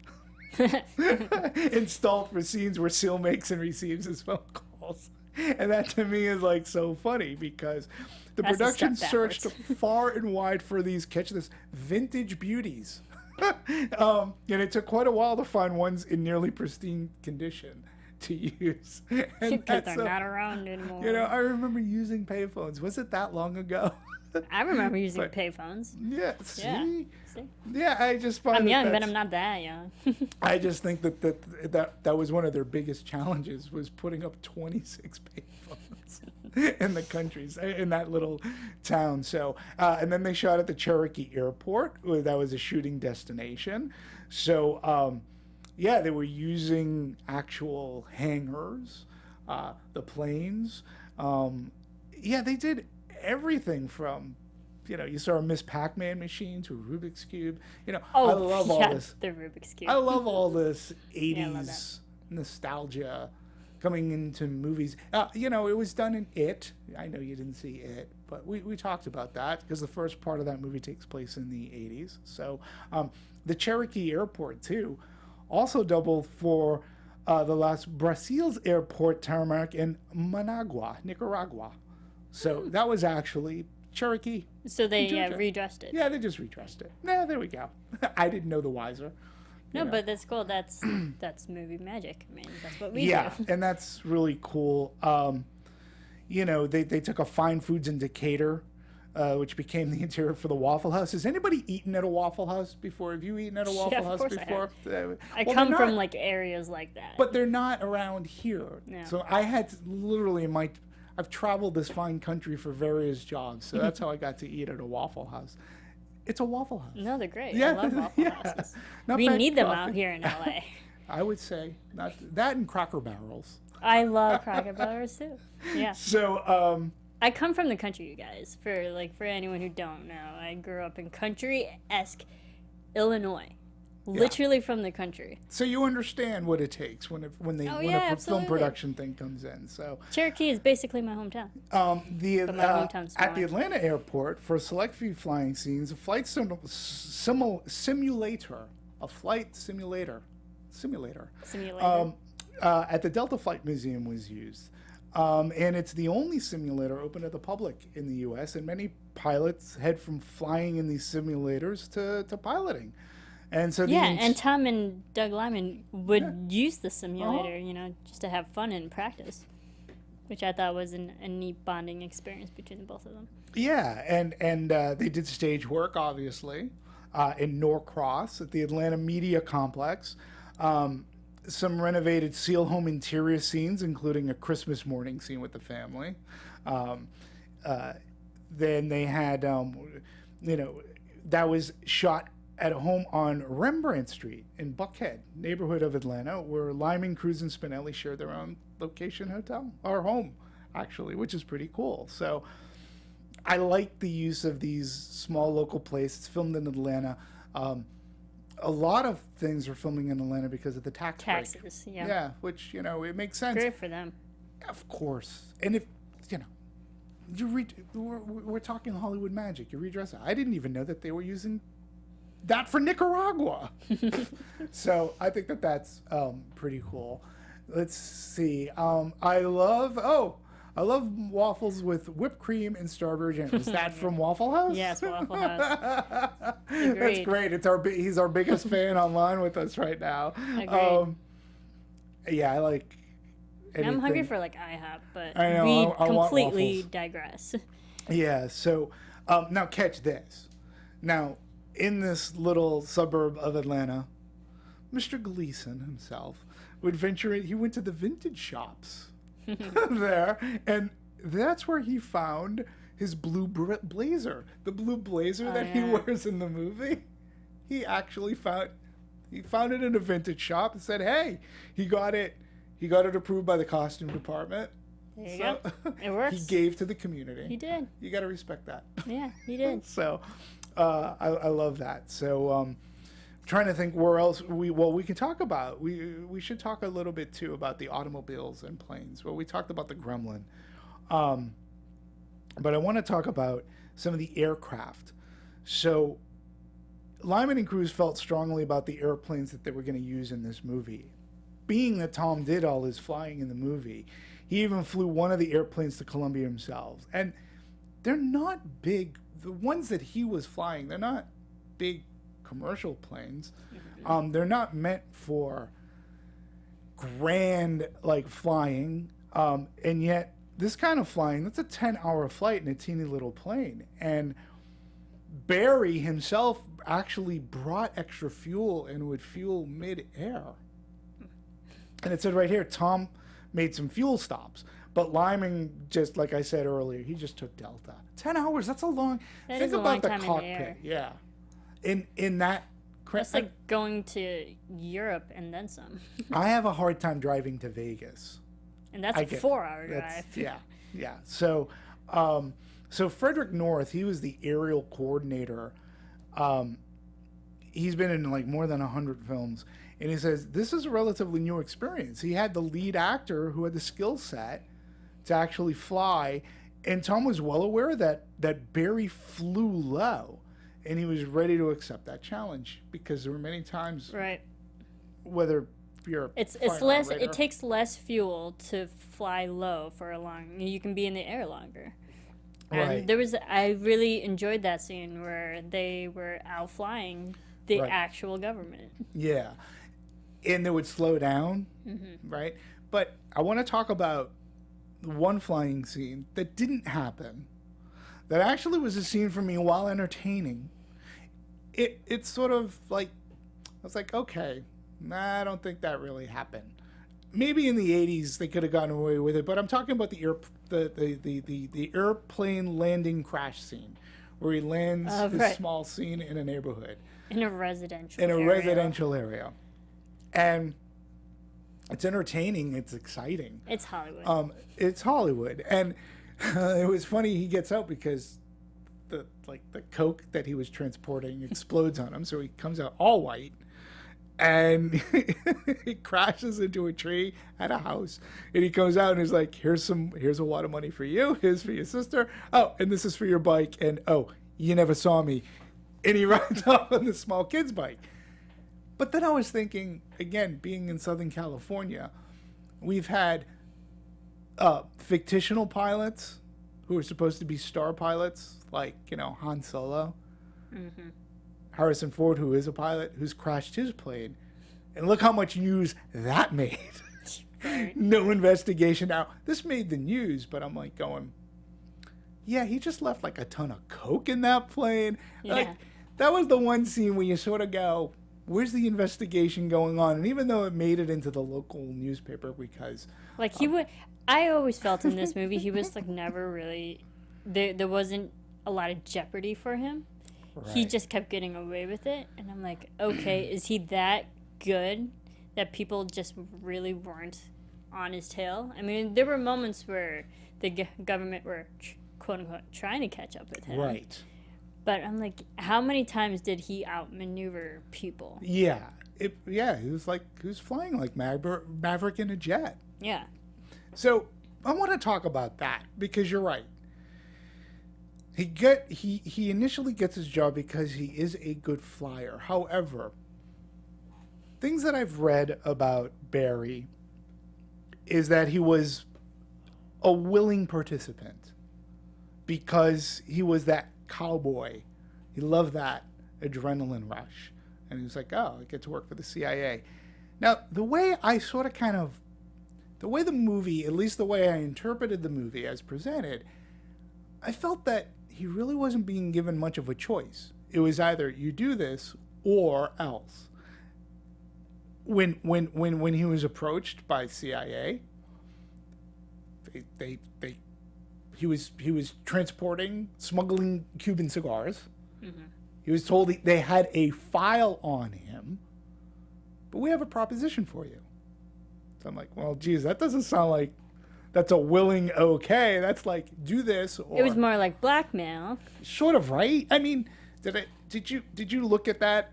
installed for scenes where Seal makes and receives his phone calls. And that to me is like so funny because the production searched far and wide for these, catch this, vintage beauties. And it took quite a while to find ones in nearly pristine condition to use. And Because they're not around anymore. You know, I remember using payphones. Was it that long ago? I remember using payphones. Yeah, see? Yeah. Yeah, I just find I'm young, but that's- I'm not that young. I just think that was one of their biggest challenges was putting up 26 payphones in the countries in that little town. So and then they shot at the Cherokee Airport. That was a shooting destination. So they were using actual hangars, the planes. They did everything from. You know, you saw a Miss Pac-Man machine to a Rubik's Cube. You know, I love all this. The Rubik's Cube. I love all this I love 80s nostalgia coming into movies. You know, it was done in It. I know you didn't see It, but we talked about that because the first part of that movie takes place in the 80s. So the Cherokee Airport, too, also doubled for the Las Brasiles Airport Tarmac in Managua, Nicaragua. So that was actually Cherokee. So they redressed it. Yeah, they just redressed it. Yeah, there we go. I didn't know the wiser. No, but that's cool. That's movie magic. I mean, that's what we do. Yeah, and that's really cool. You know, they took a Fine Foods in Decatur, which became the interior for the Waffle House. Has anybody eaten at a Waffle House before? Have you eaten at a Waffle House before? I come from like areas like that. But they're not around here. No. So I had to, literally I've traveled this fine country for various jobs, so that's how I got to eat at a Waffle House. It's a Waffle House. No, they're great. Yeah, I love Waffle Houses. Not We bad need them coffee. out here in LA. I would say not that and Cracker Barrels. I love Cracker Barrels too. Yeah. So I come from the country, you guys. For anyone who don't know, I grew up in country-esque Illinois. Literally from the country. So you understand what it takes when a film absolutely. production thing comes in. So Cherokee is basically my hometown. my hometown's at the Orange. Atlanta airport for a select few flying scenes, a flight simulator at the Delta Flight Museum was used. And it's the only simulator open to the public in the U.S. And many pilots head from flying in these simulators to piloting. And so and Tom and Doug Lyman would use the simulator, just to have fun and practice, which I thought was a neat bonding experience between the both of them. Yeah, and they did stage work, obviously, in Norcross at the Atlanta Media Complex. Some renovated Seal Home interior scenes, including a Christmas morning scene with the family. Then they had that was shot at a home on Rembrandt Street in Buckhead, neighborhood of Atlanta, where Lyman, Cruz, and Spinelli shared their own location hotel, or home, actually, which is pretty cool. So I like the use of these small local places. It's filmed in Atlanta. A lot of things are filming in Atlanta because of the taxes. Yeah. Yeah, which, it makes sense. Great for them. Of course. And if, we're talking Hollywood magic. You redress it. I didn't even know that they were using that for Nicaragua. So I think that's pretty cool. Let's see. I love waffles with whipped cream and strawberry jam. Is that from Waffle House? Yes, Waffle House. That's great. He's our biggest fan online with us right now. Agreed. Yeah, I like anything. I'm hungry for IHOP, but I know, I want completely waffles. digress. Yeah, so now catch this. Now, in this little suburb of Atlanta, Mr. Gleason himself would venture in. He went to the vintage shops there, and that's where he found his blue blazer. The blue blazer that he wears in the movie. He actually found it in a vintage shop and said, hey, he got it approved by the costume department. There you go. It works. He gave to the community. He did. You got to respect that. Yeah, he did. So I love that. So trying to think where else we can talk about. We should talk a little bit too about the automobiles and planes. Well, we talked about the Gremlin. But I want to talk about some of the aircraft. So Lyman and Cruz felt strongly about the airplanes that they were going to use in this movie. Being that Tom did all his flying in the movie, he even flew one of the airplanes to Colombia himself. And they're not big. The ones that he was flying, they're not big commercial planes. They're not meant for grand flying. And yet this kind of flying, that's a 10-hour flight in a teeny little plane. And Barry himself actually brought extra fuel and would fuel mid-air. And it said right here, Tom made some fuel stops. But Lyman, just like I said earlier, he just took Delta. 10 hours, that's a long... That think is a about long the time in the cockpit. air. Yeah. In that... That's like going to Europe and then some. I have a hard time driving to Vegas. And that's a 4-hour drive. Yeah. So Frederic North, he was the aerial coordinator. He's been in more than 100 films. And he says, this is a relatively new experience. He had the lead actor who had the skill set to actually fly. And Tom was well aware that Barry flew low. And he was ready to accept that challenge because there were many times, right? Whether you're it's less, it takes less fuel to fly low for a long. You can be in the air longer. And I really enjoyed that scene where they were out flying the actual government. Yeah, and they would slow down, right? But I want to talk about one flying scene that didn't happen. That actually was a scene for me while entertaining. It's sort of like, I was like, okay, I don't think that really happened. Maybe in the 80s they could have gotten away with it, but I'm talking about the airplane landing crash scene, where he lands his small scene in a neighborhood. In a residential area. And it's entertaining, it's exciting. It's Hollywood. It's Hollywood. And it was funny, he gets out because the coke that he was transporting explodes on him, so he comes out all white, and he crashes into a tree at a house, and he comes out and he's like, here's a wad of money for you, here's for your sister, oh, and this is for your bike, and oh, you never saw me. And he rides off on this small kid's bike. But then I was thinking, again, being in Southern California, we've had fictional pilots who are supposed to be star pilots, like, Han Solo. Mm-hmm. Harrison Ford, who is a pilot, who's crashed his plane. And look how much news that made. No investigation. Now, this made the news, but I'm like going, yeah, he just left a ton of coke in that plane. Yeah. That was the one scene where you sort of go, where's the investigation going on? And even though it made it into the local newspaper because... I always felt in this movie he was never really... There wasn't a lot of jeopardy for him. he Right. just kept getting away with it. And I'm like, okay, is he that good that people just really weren't on his tail? I mean, there were moments where the government were, quote unquote, trying to catch up with him. Right. But I'm like, how many times did he outmaneuver people? Yeah. He was flying like Maverick in a jet. Yeah. So I want to talk about that because you're right. He initially gets his job because he is a good flyer. However, things that I've read about Barry is that he was a willing participant because he was that cowboy. He loved that adrenaline rush. And he was like, oh, I get to work for the CIA. Now, the way the movie, at least the way I interpreted the movie as presented, I felt that he really wasn't being given much of a choice. It was either you do this or else. When he was approached by CIA, he was smuggling Cuban cigars. Mm-hmm. He was told they had a file on him, but we have a proposition for you. So I'm like, well, geez, that doesn't sound like that's a willing okay. That's like, do this. Or It was more like blackmail. sort of, right? I mean, did you look at that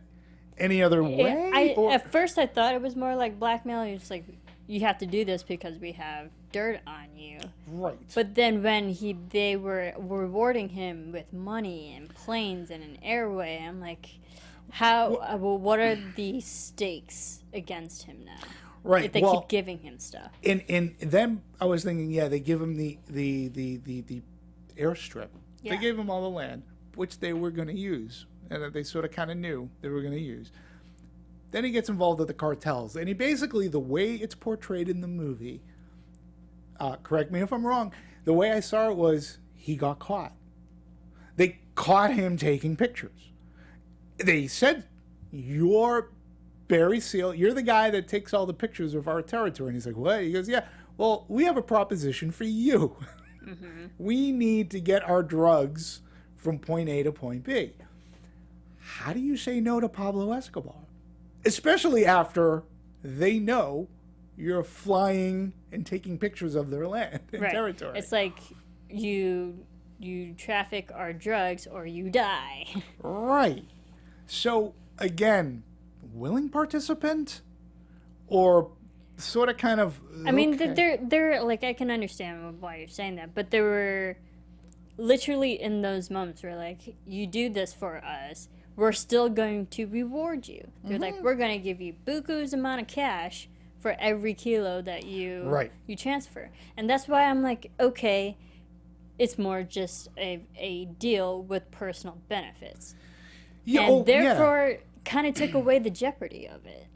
any other way? At first, I thought it was more like blackmail. You're just like, you have to do this because we have dirt on you. Right. But then when they were rewarding him with money and planes and an airway, I'm like, what are the stakes against him now? Right. If they keep giving him stuff. And then I was thinking, yeah, they give him the airstrip. Yeah. They gave him all the land, which they were going to use, and that they sort of kind of knew they were going to use. Then he gets involved with the cartels, and he basically, the way it's portrayed in the movie, correct me if I'm wrong, the way I saw it was he got caught. They caught him taking pictures. They said, you're Barry Seal, you're the guy that takes all the pictures of our territory. And he's like, what? He goes, yeah, well, we have a proposition for you. Mm-hmm. We need to get our drugs from point A to point B. How do you say no to Pablo Escobar? Especially after they know you're flying and taking pictures of their land and territory. It's like you traffic our drugs or you die. Right. So, again, willing participant or sort of kind of... I mean, they're like, I can understand why you're saying that, but there were literally in those moments where, like, you do this for us, we're still going to reward you. They're like, we're going to give you buku's amount of cash for every kilo that you transfer. And that's why I'm like, okay, it's more just a deal with personal benefits. Yeah, and therefore kind of took away the jeopardy of it.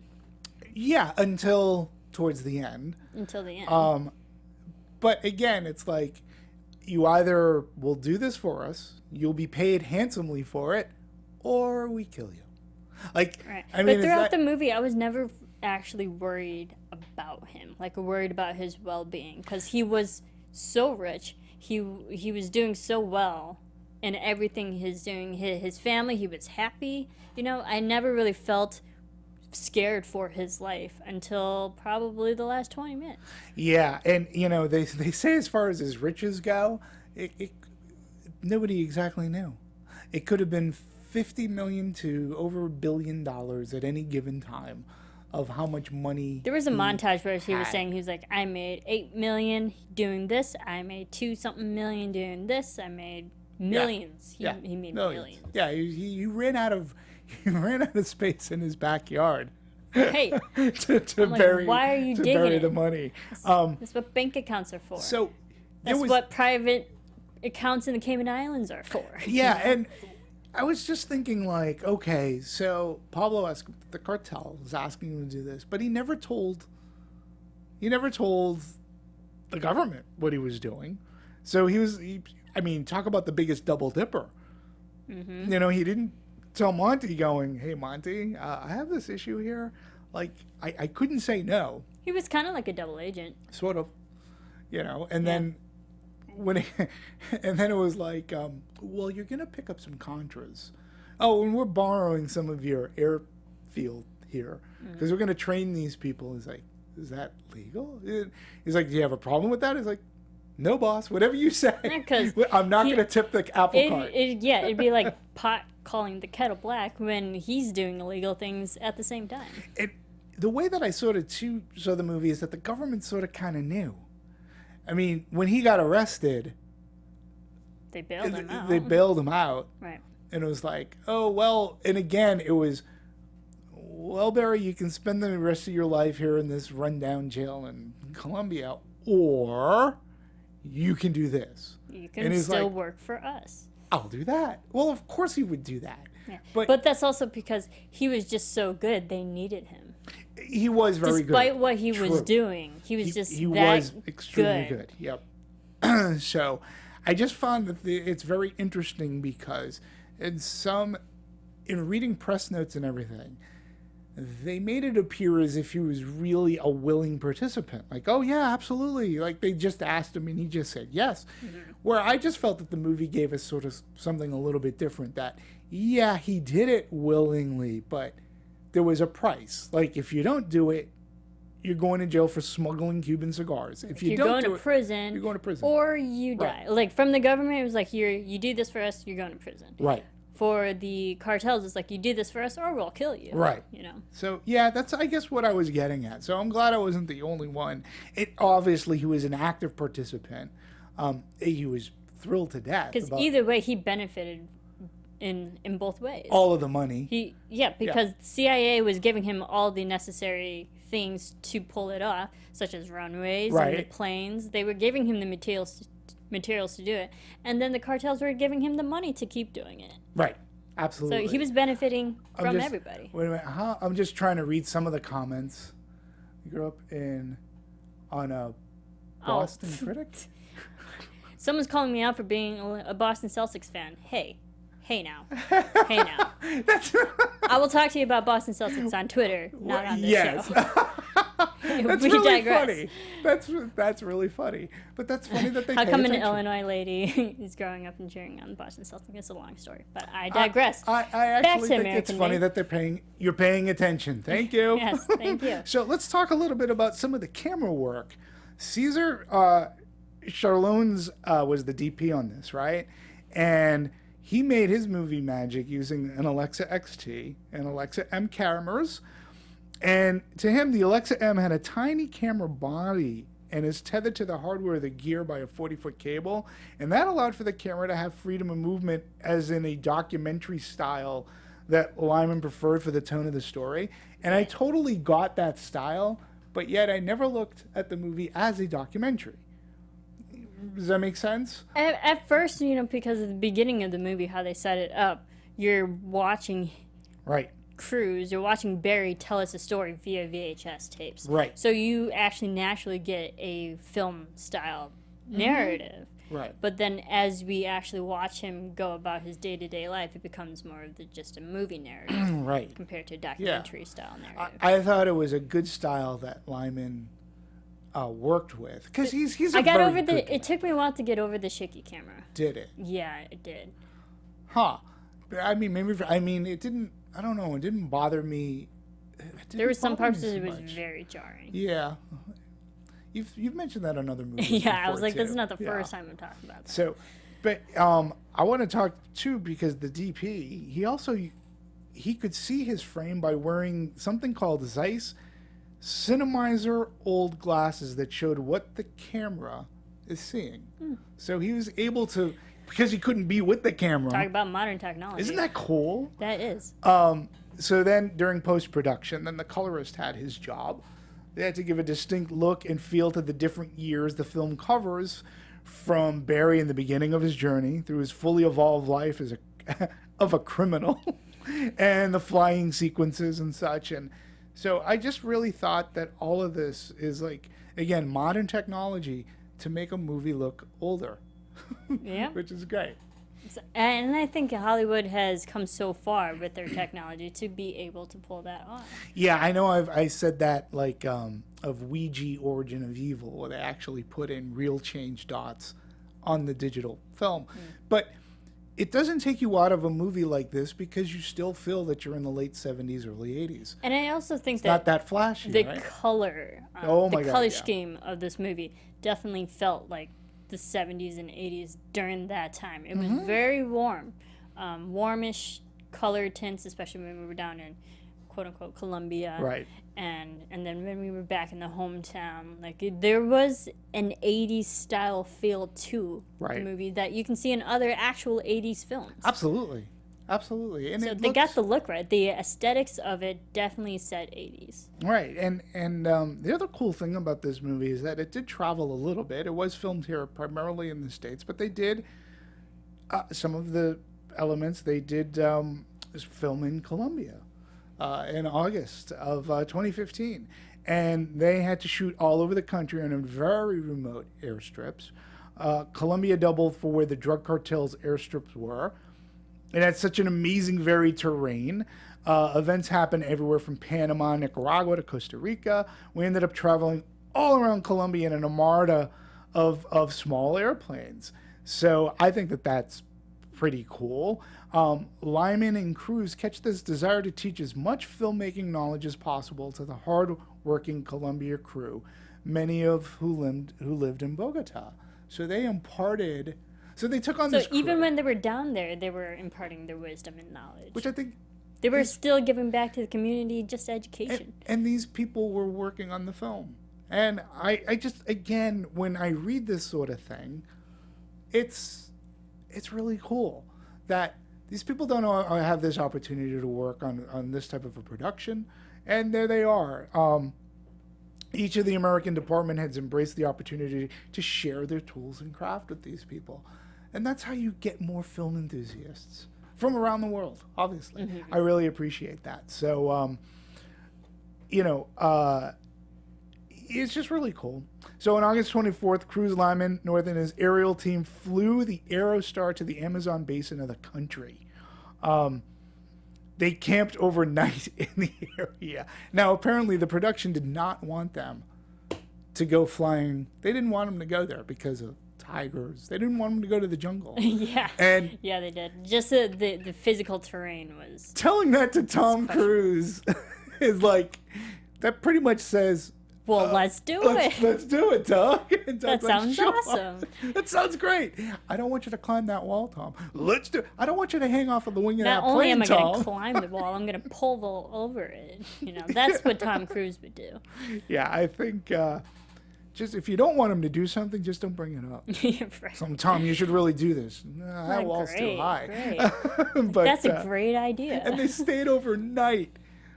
Yeah, until towards the end. Until the end. But again, it's like, you either will do this for us, you'll be paid handsomely for it, or we kill you. Like, right. I mean, but throughout the movie, I was never actually worried about him, like worried about his well-being, because he was so rich. He was doing so well in everything he's doing. His family, he was happy. You know, I never really felt scared for his life until probably the last 20 minutes. Yeah, and you know, they say as far as his riches go, nobody exactly knew. It could have been $50 million to over $1 billion at any given time of how much money. There was a montage where he was saying, he was like, I made $8 million doing this, I made $2-something million doing this, I made millions. He made millions. Yeah, he ran out of space in his backyard. Hey, to bury, why are you to digging bury it? the money. That's what bank accounts are for. So that's what private accounts in the Cayman Islands are for. Yeah, and I was just thinking, like, okay, so Pablo Escobar, the cartel, was asking him to do this, but he never told the government what he was doing. So I mean, talk about the biggest double dipper. Mm-hmm. You know, he didn't tell Monty, going, hey, Monty, I have this issue here. Like, I couldn't say no. He was kind of like a double agent. Sort of. You know, and then and then it was like, well, you're going to pick up some Contras. oh, and we're borrowing some of your airfield here because we're going to train these people. He's like, is that legal? He's like, do you have a problem with that? He's like, no, boss, whatever you say. Because I'm not going to tip the apple cart. It'd be like pot calling the kettle black when he's doing illegal things at the same time. The way that I sort of saw the movie is that the government sort of kind of knew. I mean, when he got arrested, they bailed him out. They bailed him out. Right. And it was like, oh, well, and again, it was, well, Barry, you can spend the rest of your life here in this rundown jail in Colombia, or you can do this. You can still work for us. I'll do that. Well, of course he would do that. Yeah. But that's also because he was just so good, they needed him. He was very good. Despite what he was doing, he was he was extremely good. Yep. So I just found that it's very interesting because in reading press notes and everything, they made it appear as if he was really a willing participant. Like, oh, yeah, absolutely. Like, they just asked him and he just said yes. Mm-hmm. Where I just felt that the movie gave us sort of something a little bit different. That, yeah, he did it willingly, but there was a price. Like, if you don't do it, you're going to jail for smuggling Cuban cigars. If you don't do it, you're going to prison. Or you die. Right. Like, from the government, it was like, you do this for us, you're going to prison. Right. For the cartels, it's like, you do this for us or we'll kill you. Right. You know? So, yeah, that's, I guess, what I was getting at. So I'm glad I wasn't the only one. Obviously, he was an active participant. He was thrilled to death. Because either way, he benefited in both ways. All of the money. Because CIA was giving him all the necessary things to pull it off, such as runways and the planes. They were giving him the materials to do it, and then the cartels were giving him the money to keep doing it. Right. Absolutely. So he was benefiting from everybody. Wait a minute. I'm just trying to read some of the comments. You grew up on a Boston Critic? Someone's calling me out for being a Boston Celtics fan. Hey now. I will talk to you about Boston Celtics on Twitter, not on this show. That's really funny. That's really funny. But that's funny that they How pay come attention. an Illinois lady is growing up and cheering on the Boston Celtics? It's a long story, but I digress. I actually think it's funny that you're paying attention. Thank you. Yes, thank you. So let's talk a little bit about some of the camera work. Cesar Charlones was the DP on this, right? And he made his movie magic using an Alexa XT and Alexa M cameras. And to him, the Alexa M had a tiny camera body and is tethered to the hardware of the gear by a 40-foot cable. And that allowed for the camera to have freedom of movement as in a documentary style that Lyman preferred for the tone of the story. And I totally got that style, but yet I never looked at the movie as a documentary. Does that make sense? At first, because of the beginning of the movie, how they set it up, you're watching Cruz, you're watching Barry tell us a story via VHS tapes. Right. So you actually naturally get a film-style narrative. Right. But then as we actually watch him go about his day-to-day life, it becomes more of just a movie narrative. Right. Compared to a documentary-style narrative. I thought it was a good style that Lyman worked with, because he's a it took me a while to get over the shaky camera. Did it? Yeah, it did. Huh. I mean, it didn't, I don't know, it didn't bother me. There were some parts that it was very jarring. Yeah. You've mentioned that on other movies. Yeah, I was like, too. this is not the first time I'm talking about that. So, but I want to talk too, because the DP, he could see his frame by wearing something called Zeiss Cinemizer old glasses that showed what the camera is seeing. So he was able to, because he couldn't be with the camera. Talk about modern technology. Isn't that cool? That is. So then during post-production, then the colorist had his job. They had to give a distinct look and feel to the different years the film covers, from Barry in the beginning of his journey through his fully evolved life as a criminal and the flying sequences and such. And so I just really thought that all of this is, like, again, modern technology to make a movie look older. Yeah. Which is great. And I think Hollywood has come so far with their technology to be able to pull that off. Yeah, I know I said that, like, of Ouija Origin of Evil, where they actually put in real change dots on the digital film. But it doesn't take you out of a movie like this because you still feel that you're in the late 70s, early 80s. And I also think Not that flashy, the right? color, Oh my the God, color yeah. scheme of this movie definitely felt like the 70s and 80s during that time. It was very warm, warmish color tints, especially when we were down in quote unquote Colombia. Right. And then when we were back in the hometown, like there was an 80s style feel to Right. the movie that you can see in other actual 80s films. Absolutely. And So it they got looks- the look right. The aesthetics of it definitely said 80s. Right, and the other cool thing about this movie is that it did travel a little bit. It was filmed here primarily in the States, but they did some of the elements they did film in Colombia in August of 2015, and they had to shoot all over the country on very remote airstrips. Colombia doubled for where the drug cartel's airstrips were. It had such an amazing, varied terrain. Events happened everywhere from Panama, Nicaragua to Costa Rica. We ended up traveling all around Colombia in an armada of small airplanes. So I think that that's pretty cool. Lyman and Cruz catch this desire to teach as much filmmaking knowledge as possible to the hard-working Colombia crew, many of who lived in Bogota. So they imparted... So they took on So this crew, even when they were down there, they were imparting their wisdom and knowledge. which I think... They were still giving back to the community, just education. And these people were working on the film. And I just, again, when I read this sort of thing, it's really cool that these people don't have this opportunity to work on this type of a production. And there they are. Each of the American department heads embraced the opportunity to share their tools and craft with these people. And that's how you get more film enthusiasts from around the world, obviously. I really appreciate that. So, it's just really cool. So on August 24th, Cruz, Lyman, North, and his aerial team flew the Aerostar to the Amazon basin of the country. They camped overnight in the area. Now, apparently, the production did not want them to go flying. They didn't want them to go there because of tigers. They didn't want them to go to the jungle. Yeah. And Yeah, they did. Just the physical terrain was... telling that to Tom Cruise is like, that pretty much says, Well, let's do it. let's do it, Doug. And That Doug's like, sounds "Sure." awesome. That sounds great. I don't want you to climb that wall, Tom. Let's do it. I don't want you to hang off of the wing of Not that only plane, am I going Tom. to climb the wall, I'm going to pull over it. That's what Tom Cruise would do. Yeah, I think just if you don't want him to do something, just don't bring it up. Yeah, right. Tom, you should really do this. Nah, that wall's too Great, high. great. But, That's a great idea. and they stayed overnight.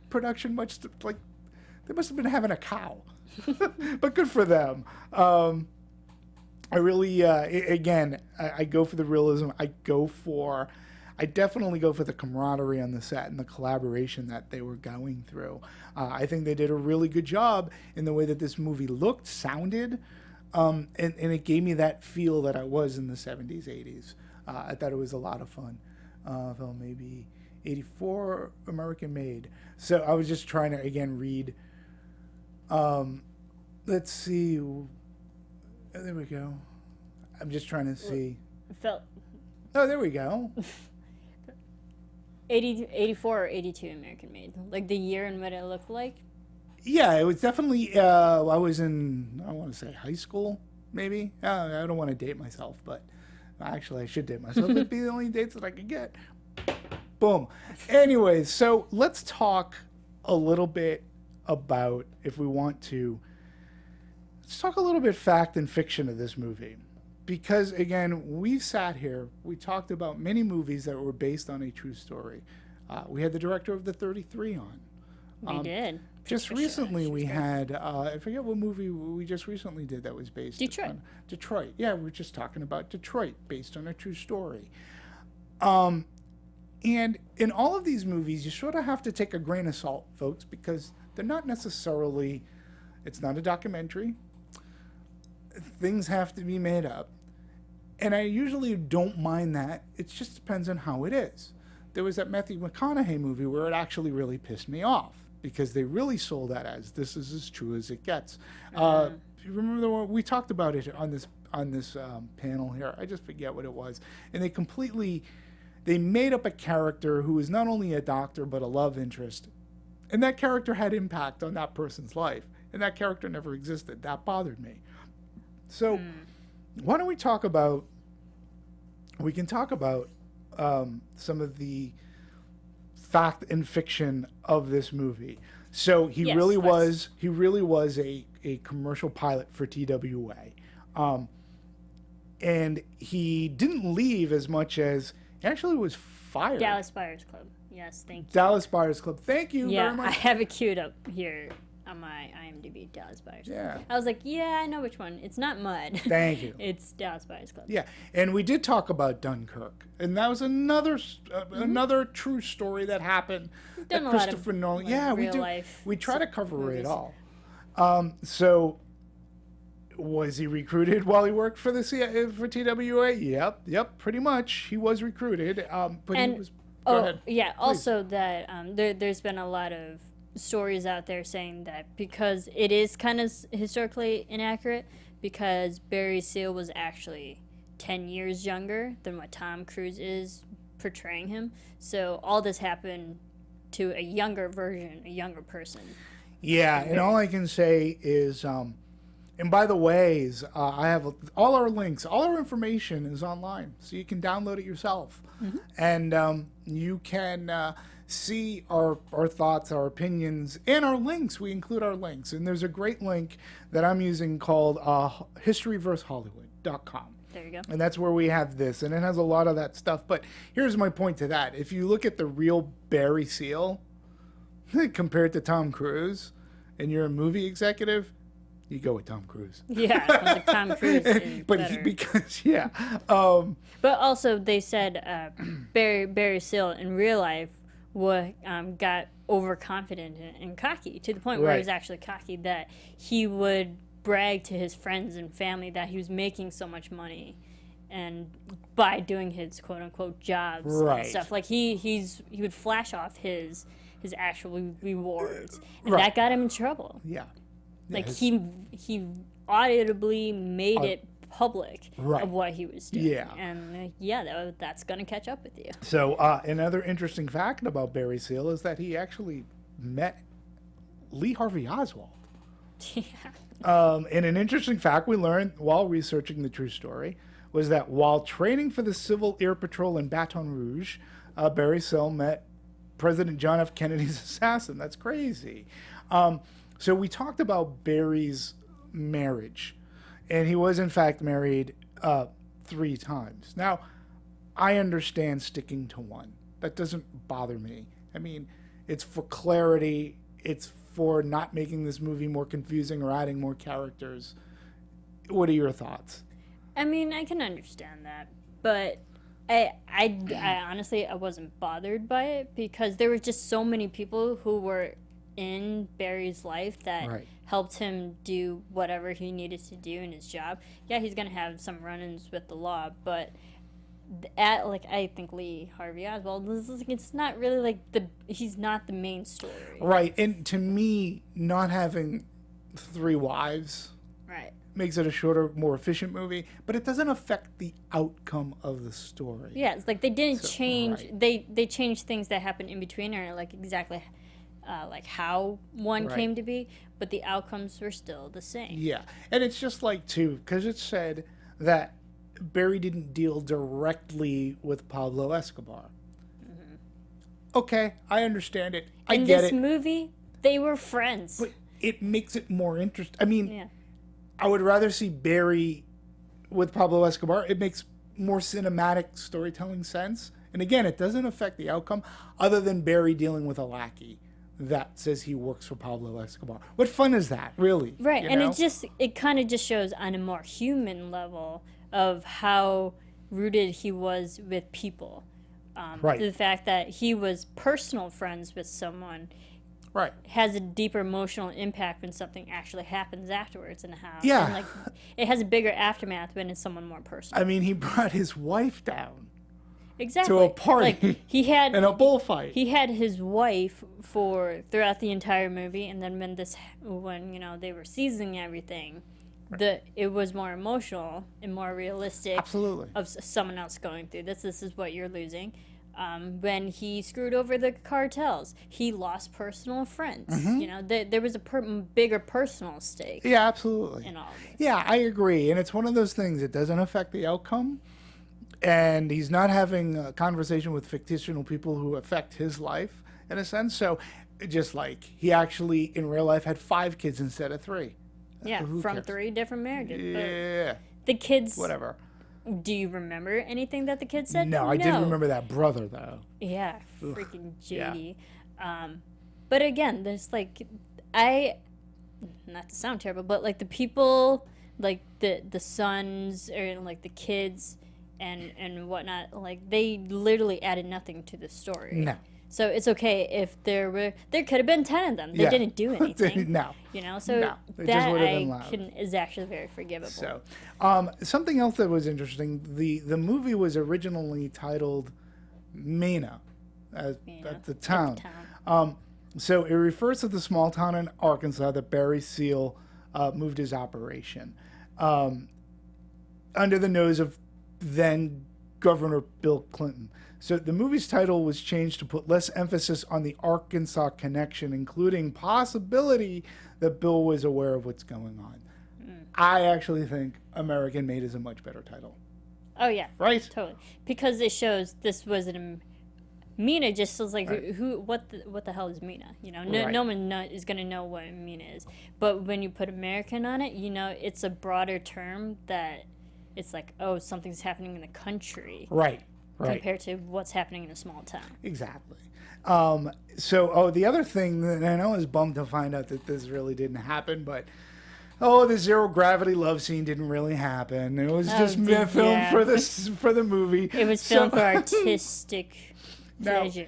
Production they must have been having a cow. But good for them. I really, again, I go for the realism. I definitely go for the camaraderie on the set and the collaboration that they were going through. I think they did a really good job in the way that this movie looked, sounded, and it gave me that feel that I was in the 70s, 80s. I thought it was a lot of fun. Film maybe 84, American made. So I was just trying to, again, read. Let's see. There we go. I'm just trying to see. Felt Oh, there we go. 84 or 82 American made. Like the year and what it looked like. Yeah, it was definitely. I was in, I want to say high school, maybe. I don't want to date myself, but actually I should date myself. It'd be the only dates that I could get. Boom. Anyways, so let's talk a little bit about, if we want to, let's talk a little bit fact and fiction of this movie. Because, again, we sat here, we talked about many movies that were based on a true story. We had the director of The 33 on. We did. Just Patricia, recently she's we great. had, I forget what movie we just recently did that was based Detroit. on Detroit. Yeah, we were just talking about Detroit, based on a true story. And in all of these movies, you sort of have to take a grain of salt, folks, because they're not necessarily, it's not a documentary. Things have to be made up. And I usually don't mind that. It just depends on how it is. There was that Matthew McConaughey movie where it actually really pissed me off because they really sold that as this is as true as it gets. You remember the one we talked about it on this panel here? I just forget what it was, and they completely they made up a character who is not only a doctor but a love interest. And that character had impact on that person's life. And that character never existed. That bothered me. So why don't we talk about, some of the fact and fiction of this movie. So he really was a commercial pilot for TWA. And he didn't leave as much as he actually was fired. Dallas Buyers Club. Yes, thank you. Dallas Buyers Club. Thank you very much. I have it queued up here on my IMDb, Dallas Buyers Club. Yeah. I was like, I know which one. It's not Mud. Thank you. It's Dallas Buyers Club. Yeah, and we did talk about Dunkirk, and that was another true story that happened. Done a lot of Nolan. We do. life We try to cover movies. it all. So, was he recruited while he worked for for TWA? Yep, pretty much. He was recruited, but he was. Go ahead. Yeah. Please. Also, that there's been a lot of stories out there saying that because it is kind of historically inaccurate, because Barry Seal was actually 10 years younger than what Tom Cruise is portraying him. So all this happened to a younger version, a younger person. Yeah, and all I can say is, and by the way, I have all our links, all our information is online, so you can download it yourself, and you can see our thoughts, our opinions, and our links. We include our links, and there's a great link that I'm using called historyversehollywood.com. There you go. And that's where we have this, and it has a lot of that stuff. But here's my point to that. If you look at the real Barry Seal compared to Tom Cruise, and you're a movie executive, you go with Tom Cruise. Yeah, I was like, Tom Cruise is better. But also they said Barry Seal in real life got overconfident and cocky to the point where he was actually cocky that he would brag to his friends and family that he was making so much money and by doing his quote unquote jobs and stuff. Like he would flash off his actual rewards, and that got him in trouble. Like he audibly made it public of what he was doing. And that's gonna catch up with you. So another interesting fact about Barry Seal is that he actually met Lee Harvey Oswald. And an interesting fact we learned while researching the true story was that while training for the Civil Air Patrol in Baton Rouge, Barry Seal met President John F. Kennedy's assassin. That's crazy. So we talked about Barry's marriage, and he was in fact married 3 times. Now, I understand sticking to one. That doesn't bother me. I mean, it's for clarity. It's for not making this movie more confusing or adding more characters. What are your thoughts? I mean, I can understand that, but I honestly, I wasn't bothered by it because there were just so many people who were in Barry's life that helped him do whatever he needed to do in his job. Yeah, he's gonna have some run-ins with the law, but I think Lee Harvey Oswald, it's not really he's not the main story. Right, and to me, not having 3 wives makes it a shorter, more efficient movie, but it doesn't affect the outcome of the story. Yeah, it's like they didn't change. They changed things that happened in between, or exactly how one came to be, but the outcomes were still the same. Yeah, and it's just because it said that Barry didn't deal directly with Pablo Escobar. Okay, I understand it. I get it. In this movie, they were friends. But it makes it more interesting. I mean, I would rather see Barry with Pablo Escobar. It makes more cinematic storytelling sense. And again, it doesn't affect the outcome other than Barry dealing with a lackey that says he works for Pablo Escobar. What fun is that, really? Right, and it kind of just shows on a more human level of how rooted he was with people. The fact that he was personal friends with someone has a deeper emotional impact when something actually happens afterwards in the house. Yeah. And it has a bigger aftermath when it's someone more personal. I mean, he brought his wife down. Exactly. To a party he had and a bullfight. He had his wife throughout the entire movie, and then when they were seizing everything, it was more emotional and more realistic. Absolutely. Of someone else going through this. This is what you're losing. When he screwed over the cartels, he lost personal friends. Mm-hmm. You know, there was a bigger personal stake. Yeah, absolutely. In all of this. Yeah, I agree. And it's one of those things that doesn't affect the outcome. And he's not having a conversation with fictional people who affect his life, in a sense. So, just like he actually, in real life, had 5 kids instead of 3. Yeah, Who from cares? 3 different marriages. Yeah. But the kids... Whatever. Do you remember anything that the kids said? No, I didn't remember that brother, though. Yeah, freaking JD. Yeah. But again, there's like, not to sound terrible, but like the people, like the sons or like the kids and whatnot, like they literally added nothing to the story. No. So it's okay if there could have been 10 of them. They didn't do anything. No. You know, so No, they just that would have been loud. is actually very forgivable. So, something else that was interesting, the movie was originally titled Mena, at the town. So it refers to the small town in Arkansas that Barry Seal moved his operation under the nose of then Governor Bill Clinton. So the movie's title was changed to put less emphasis on the Arkansas connection, including possibility that Bill was aware of what's going on. I actually think American Made is a much better title. Oh yeah, Right? totally. Because it shows this wasn't Mina. Just was like, Right. what the hell is Mina? You know, Right. no one is gonna know what Mina is. But when you put American on it, you know, it's a broader term that it's like, oh, something's happening in the country. Right. Compared to what's happening in a small town. Exactly. The other thing that I know is bummed to find out that this really didn't happen, but the zero gravity love scene didn't really happen. It was just filmed for the movie. It was filmed for artistic pleasure.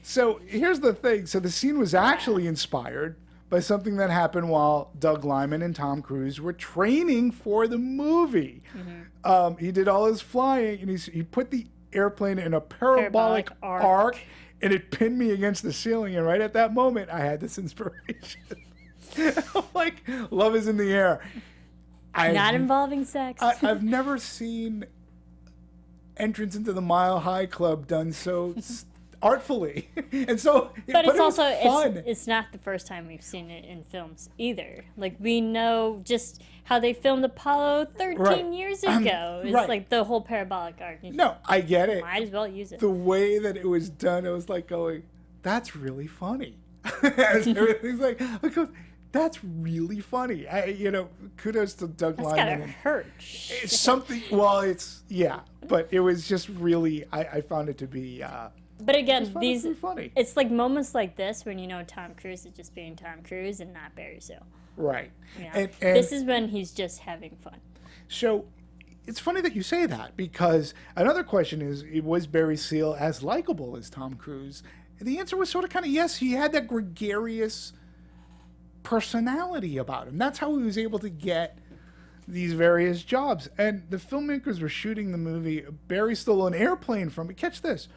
So here's the thing. So the scene was actually inspired by something that happened while Doug Liman and Tom Cruise were training for the movie. Mm-hmm. He did all his flying, and he put the airplane in a parabolic arc, and it pinned me against the ceiling. And right at that moment, I had this inspiration. I'm like, love is in the air. Not involving sex. I've never seen Entrance into the Mile High Club done so artfully, and so. But it's also fun. It's not the first time we've seen it in films either. Like we know just how they filmed Apollo 13 years ago. It's like the whole parabolic arc. No, I get it. Might as well use it. The way that it was done, it was like going, "That's really funny." As everything's like, that's really funny. Kudos to Doug Liman. That's gotta hurt. It's something. Well, but it was just really. I found it to be. But again, funny. It's like moments like this when you know Tom Cruise is just being Tom Cruise and not Barry Seal. Right. You know? And this is when he's just having fun. So it's funny that you say that, because another question is, was Barry Seal as likable as Tom Cruise? And the answer was sort of kind of yes. He had that gregarious personality about him. That's how he was able to get these various jobs. And the filmmakers were shooting the movie. Barry stole an airplane from me. Catch this.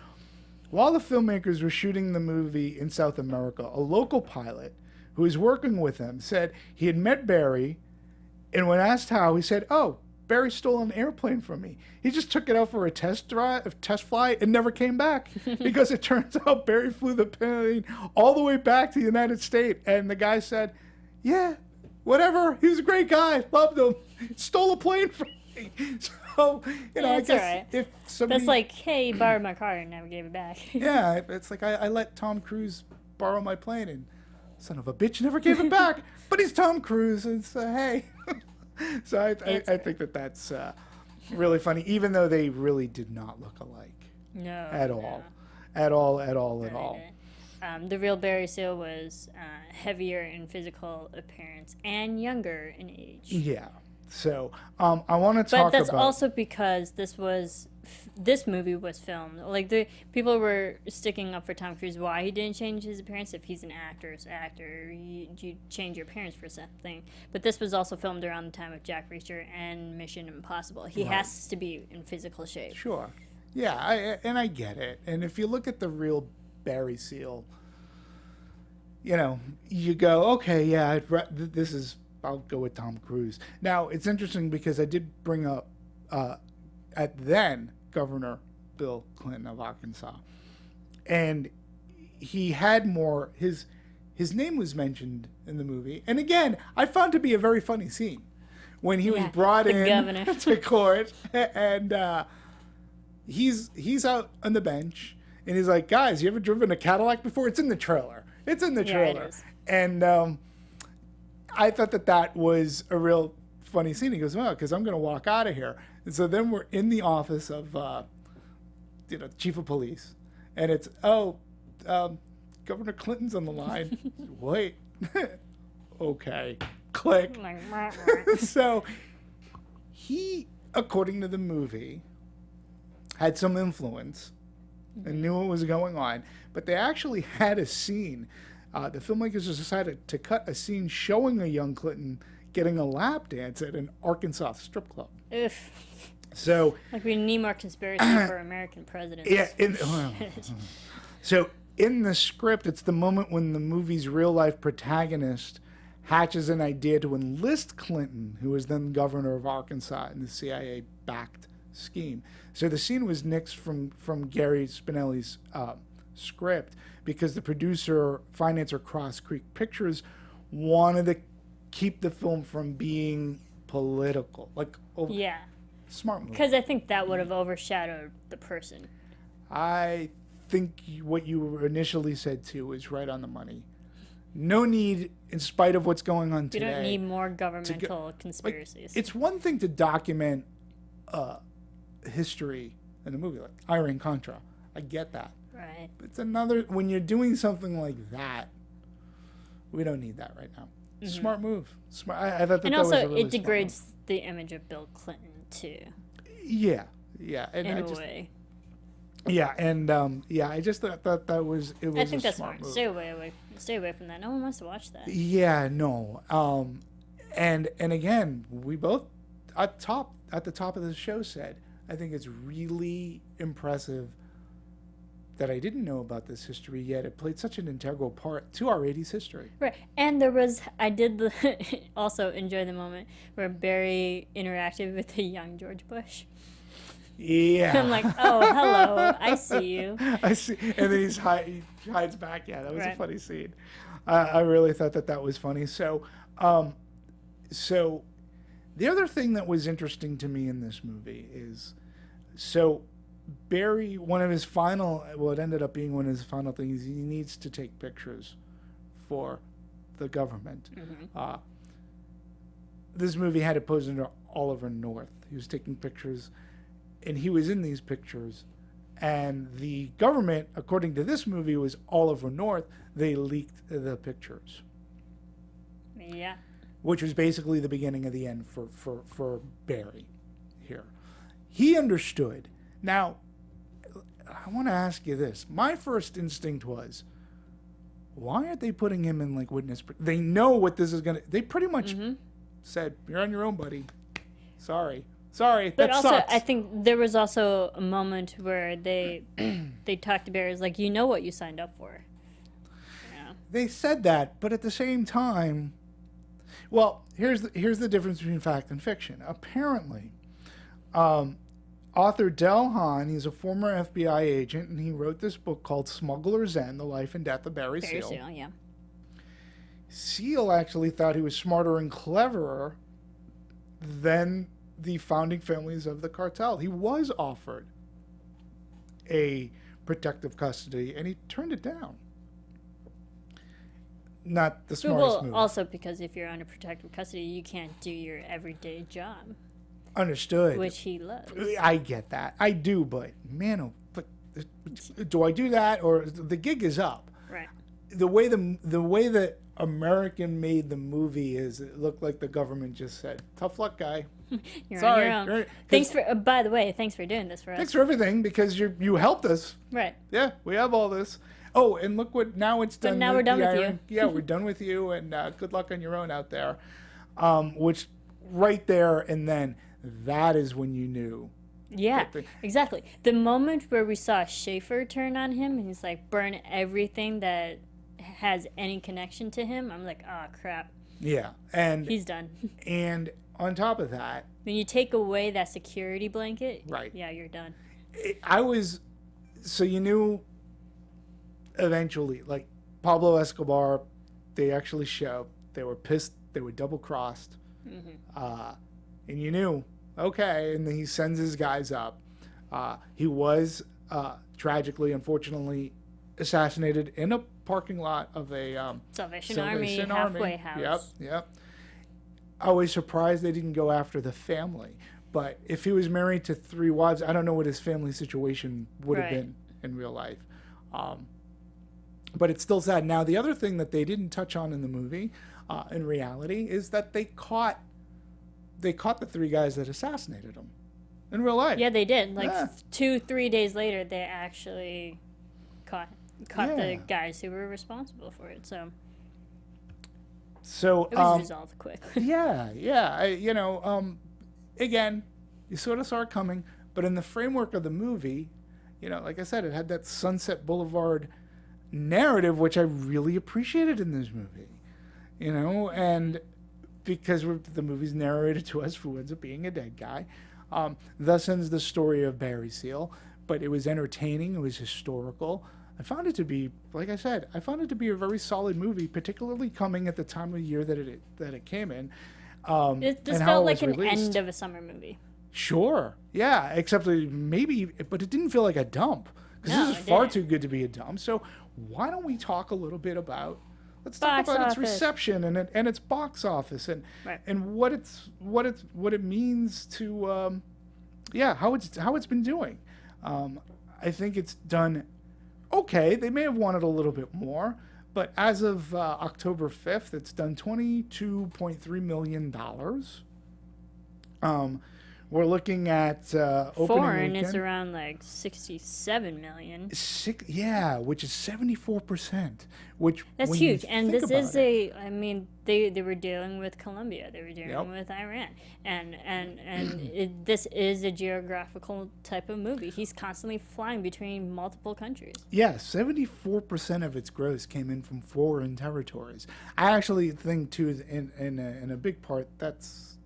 While the filmmakers were shooting the movie in South America, a local pilot who was working with them said he had met Barry, and when asked how, he said, "Oh, Barry stole an airplane from me. He just took it out for a test flight, and never came back," because it turns out Barry flew the plane all the way back to the United States. And the guy said, "Yeah, whatever. He was a great guy. Loved him. Stole a plane from me." So, I guess right. if somebody... That's like, hey, you borrowed my car and never gave it back. Yeah, it's like I let Tom Cruise borrow my plane, and son of a bitch never gave it back. But he's Tom Cruise, and so, hey. So I think that's really funny, even though they really did not look alike. No. At all. At all. The real Barry Seal was heavier in physical appearance and younger in age. Yeah. So I want to talk about... But that's also because this movie was filmed. Like, the people were sticking up for Tom Cruise why he didn't change his appearance. If he's an actor's actor, you change your appearance for something. But this was also filmed around the time of Jack Reacher and Mission Impossible. He has to be in physical shape. Sure. Yeah, I get it. And if you look at the real Barry Seal, you go, okay, yeah, this is I'll go with Tom Cruise. Now, it's interesting because I did bring up at then Governor Bill Clinton of Arkansas, and he had more. His name was mentioned in the movie, and again, I found to be a very funny scene when he was brought in governor. to court, and he's out on the bench, and he's like, "Guys, you ever driven a Cadillac before? It's in the trailer. It's in the trailer." It is. And I thought that was a real funny scene. He goes, "Well, because I'm going to walk out of here." And so then we're in the office of, chief of police, and it's Governor Clinton's on the line. Wait, okay, click. So he, according to the movie, had some influence and knew what was going on, but they actually had a scene. The filmmakers decided to cut a scene showing a young Clinton getting a lap dance at an Arkansas strip club. Oof. So, like we need more conspiracy for American presidents. Yeah. So in the script, it's the moment when the movie's real-life protagonist hatches an idea to enlist Clinton, who was then governor of Arkansas, in the CIA-backed scheme. So the scene was nixed from Gary Spinelli's script because the producer, financer Cross Creek Pictures, wanted to keep the film from being political. Smart movie. Because I think that would have overshadowed the person. I think what you initially said, too, is right on the money. No need, in spite of what's going on today. You don't need more governmental conspiracies. It's one thing to document history in a movie, like Iran-Contra. I get that. Right. But it's another, when you're doing something like that, we don't need that right now. Mm-hmm. Smart move. Smart. I thought that was a really smart move. And also, it degrades the image of Bill Clinton, too. Yeah. And in a way. Yeah, and I just thought that was it was. I think a that's smart smart. move. Stay away from that. No one wants to watch that. Yeah, no. And again, we both at the top of the show said, I think it's really impressive that I didn't know about this history yet. It played such an integral part to our 80s history. Right. And I did also enjoy the moment where Barry interacted with the young George Bush. Yeah. I'm like, oh, hello, I see you. I see. And then he hides back. Yeah, that was a funny scene. I really thought that was funny. So the other thing that was interesting to me in this movie is, Barry, it ended up being one of his final things, he needs to take pictures for the government. Mm-hmm. This movie had it posed under Oliver North. He was taking pictures, and he was in these pictures, and the government, according to this movie, was Oliver North. They leaked the pictures. Yeah. Which was basically the beginning of the end for Barry here. He understood. Now, I want to ask you this. My first instinct was, why aren't they putting him in witness? They know what this is going to... They pretty much said, you're on your own, buddy. Sorry, but that also, sucks. I think there was also a moment where they talked to Barry, like, you know what you signed up for. Yeah. They said that, but at the same time... Well, here's the difference between fact and fiction. Apparently, author Del Hahn, he's a former FBI agent, and he wrote this book called Smuggler's End, The Life and Death of Barry Seal. Seal, yeah. Seal actually thought he was smarter and cleverer than the founding families of the cartel. He was offered a protective custody, and he turned it down. Not the smartest move. Also because if you're under protective custody, you can't do your everyday job. Understood. Which he loves. I get that. I do, but do I do that, or the gig is up? Right. The way that American made the movie is, it looked like the government just said, "Tough luck, guy." You're Sorry. on your own. Thanks for. By the way, thanks for doing this for us. Thanks for everything, because you helped us. Right. Yeah, we have all this. Oh, and look what, now it's done. But now we're done with you. Yeah, we're done with you, and good luck on your own out there. Which, right there and then, that is when you knew. Yeah, exactly. The moment where we saw Schaefer turn on him, and he's like, burn everything that has any connection to him, I'm like, oh, crap. Yeah, and He's done. and on top of that, When you take away that security blanket, right? yeah, you're done. So you knew eventually, like Pablo Escobar, they actually show they were pissed, they were double crossed, and you knew, okay, and then he sends his guys up. He was tragically, unfortunately, assassinated in a parking lot of a Salvation Army halfway house. Yep. I was surprised they didn't go after the family. But if he was married to 3 wives, I don't know what his family situation would have been in real life. But it's still sad. Now, the other thing that they didn't touch on in the movie, in reality, is that they caught the 3 guys that assassinated him in real life. Yeah, they did. Like 2-3 days later, they actually caught the guys who were responsible for it. So it was resolved quick. Yeah. Again, you sort of saw it coming, but in the framework of the movie, like I said, it had that Sunset Boulevard narrative, which I really appreciated in this movie, and because the movie's narrated to us who ends up being a dead guy. Thus ends the story of Barry Seal, but it was entertaining, it was historical. I found it to be, like I said, a very solid movie, particularly coming at the time of year that it came in. It just felt like an end of a summer movie. Sure, yeah, except but it didn't feel like a dump, because this is far too good to be a dump. So why don't we talk a little bit about, let's talk about its reception and its box office and what it means to how it's been doing. I think it's done okay. They may have wanted a little bit more, but as of October 5th, it's done $22.3 million. We're looking at opening foreign. weekend. It's around like 67 million. Which is 74%. Which that's huge. And this is they were dealing with Colombia. They were dealing with Iran, and this is a geographical type of movie. He's constantly flying between multiple countries. Yeah, 74% of its gross came in from foreign territories. I actually think too, in a big part, that's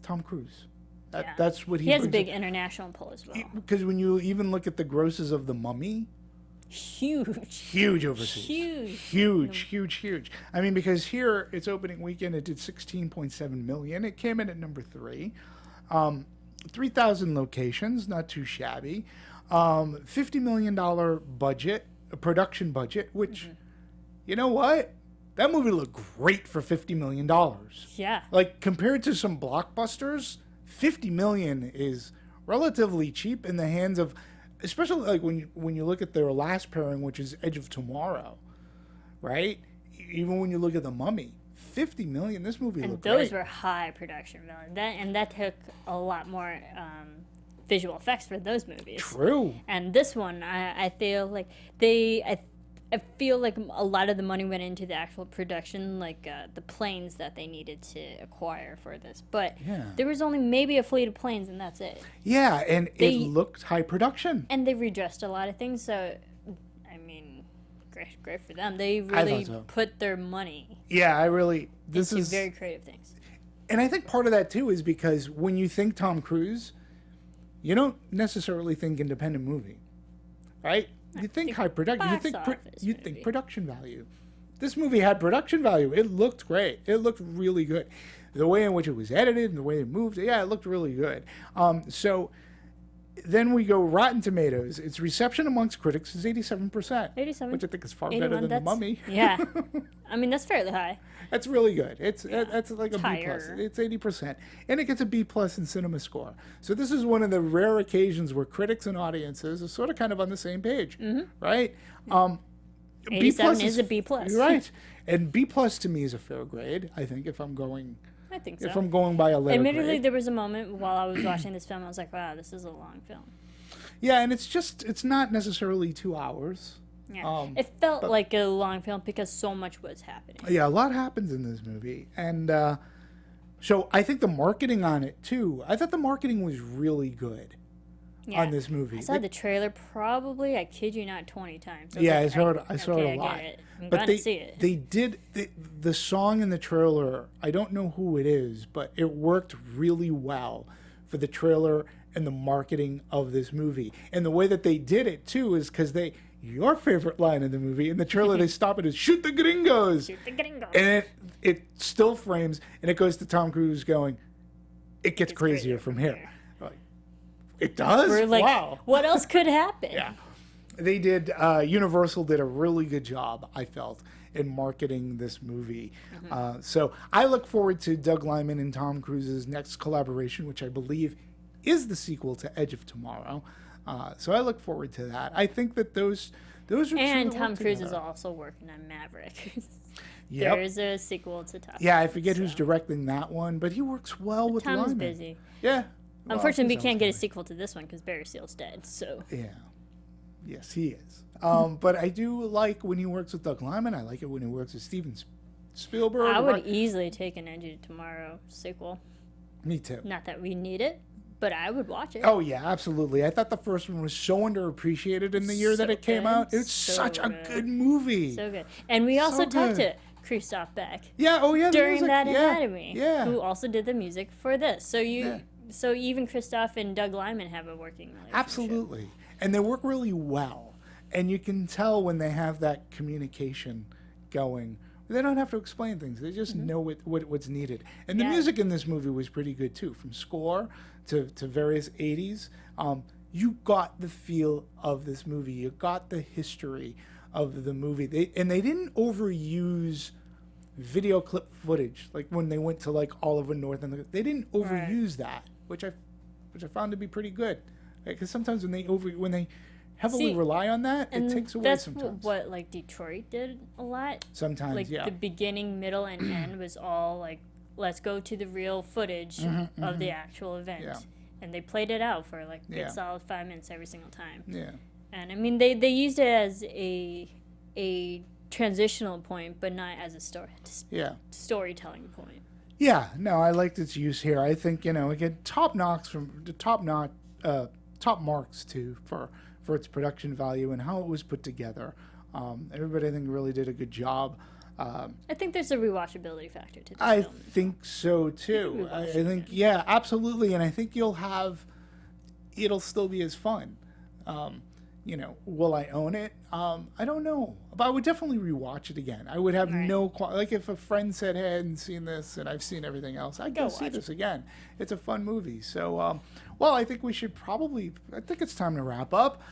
Tom Cruise. That's what he has a big international pull as well. Because when you even look at the grosses of The Mummy, huge overseas, huge. I mean, because here its opening weekend it did 16.7 million. It came in at number 3. 3,000 locations, not too shabby. $50 million budget, a production budget, which you know what? That movie looked great for $50 million. Yeah. Like compared to some blockbusters, $50 million is relatively cheap in the hands of, especially like when you look at their last pairing, which is Edge of Tomorrow, right? Even when you look at The Mummy, $50 million. This movie looked great. And those were high production value. That took a lot more visual effects for those movies. True. And this one, I feel like I feel like a lot of the money went into the actual production, like the planes that they needed to acquire for this. But there was only maybe a fleet of planes, and that's it. Yeah, and it looked high production. And they redressed a lot of things, so, I mean, great for them. They really put their money into very creative things. And I think part of that, too, is because when you think Tom Cruise, you don't necessarily think independent movie, right? You think high production. You think production value. This movie had production value. It looked great. It looked really good. The way in which it was edited and the way it moved, it looked really good. So then we go Rotten Tomatoes. Its reception amongst critics is 87%. 87. Which I think is far better than The Mummy. Yeah. I mean, that's fairly high. That's really good. That's like a B+. Higher. It's 80%. And it gets a B+ in cinema score. So this is one of the rare occasions where critics and audiences are sort of kind of on the same page, right? 87 is a B+. Right. And B+ to me is a fair grade, I think, if I'm going... I think so. If I'm going by a letter Admittedly, grade. there was a moment while I was watching this film, I was like, wow, this is a long film. Yeah, and it's not necessarily 2 hours. Yeah. It felt like a long film because so much was happening. Yeah, a lot happens in this movie. And so I think the marketing on it, too, I thought the marketing was really good. on this movie. I saw the trailer probably, I kid you not, 20 times. I saw it a lot. I get it. I'm But going to see it. they did the song in the trailer. I don't know who it is, but it worked really well for the trailer and the marketing of this movie. And the way that they did it too is because your favorite line in the movie in the trailer, they stop it as "shoot the gringos," Shoot the gringos. and it still frames and it goes to Tom Cruise going, "It gets crazier from here." Like, it does. We're like, wow. what else could happen? Yeah. They did, Universal did a really good job, I felt, in marketing this movie. So I look forward to Doug Liman and Tom Cruise's next collaboration, which I believe is the sequel to Edge of Tomorrow. So I look forward to that. I think that those are two And that Tom work Cruise is together. also working on Maverick. Yep. There's a sequel to Top Yeah, I Gun, forget who's so. directing that one, but he works well with Tom's Lyman. busy. Yeah. Well, Unfortunately, we that can't sounds get a good. sequel to this one because Barry Seal's dead. So Yeah. Yes, he is. But I do like when he works with Doug Liman. I like it when he works with Steven Spielberg. I would Right? easily take an Edge of Tomorrow sequel. Me too. Not that we need it, but I would watch it. Oh, yeah, absolutely. I thought the first one was so underappreciated in the year that So it came good. out. It's So such a good. good movie. So good. And we also So talked good. to Christoph Beck Yeah, oh, yeah. the during music. that Yeah, Anatomy, Yeah. who also did the music for this. So Yeah. so even Christoph and Doug Liman have a working relationship. Absolutely. And they work really well. And you can tell when they have that communication going. They don't have to explain things. They just know what's needed. And the Yeah. music in this movie was pretty good, too. From score to various 80s. You got the feel of this movie. You got the history of the movie. They didn't overuse video clip footage. Like when they went to like Oliver North. They didn't overuse that, which I found to be pretty good. Because sometimes when they heavily See, rely on that, it And takes away that's sometimes. what like Detroit did a lot. Sometimes, Like yeah. the beginning, middle, and end was all like, let's go to the real footage of the actual event. Yeah. And they played it out for like Yeah. a solid 5 minutes every single time. Yeah. And I mean, they used it as a transitional point, but not as a Yeah. storytelling point. Yeah, no, I liked its use here. I think, again, top marks too for its production value and how it was put together. Everybody, I think, really did a good job. I think there's a rewatchability factor to this I film. think so too. I think, yeah, absolutely, and I think it'll still be as fun. Will I own it? I don't know, but I would definitely rewatch it again. I would have like if a friend said, "Hey, I hadn't seen this and I've seen everything else, I'd go see watch this again." It's a fun movie. So, well, I think I think it's time to wrap up.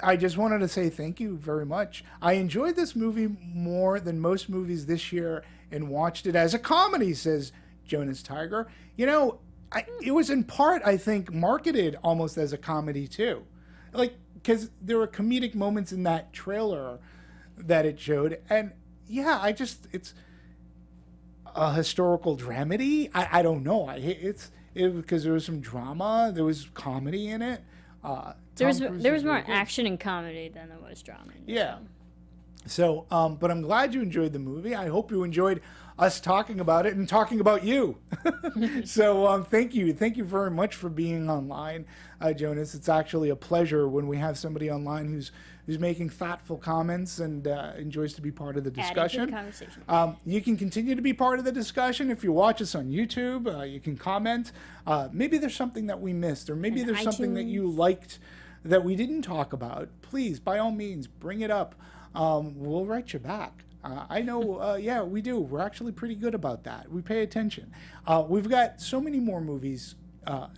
I just wanted to say thank you very much. I enjoyed this movie more than most movies this year and watched it as a comedy, says Jonas Tiger. It was in part, I think, marketed almost as a comedy too. Like, because there were comedic moments in that trailer that it showed. And yeah, it's a historical dramedy. I don't know. Because there was some drama. There was comedy in it. There was Tom Cruise more really good. action and comedy than there was drama. In this Yeah. film. So, but I'm glad you enjoyed the movie. I hope you enjoyed us talking about it and talking about you. So, thank you. Thank you very much for being online, Jonas. It's actually a pleasure when we have somebody online who's making thoughtful comments and enjoys to be part of the Adding to discussion. the conversation. You can continue to be part of the discussion if you watch us on YouTube. You can comment. Maybe there's something that we missed, or maybe And there's something that you iTunes. liked that we didn't talk about. Please, by all means, bring it up. We'll write you back. I know, yeah, we do. We're actually pretty good about that. We pay attention. We've got so many more movies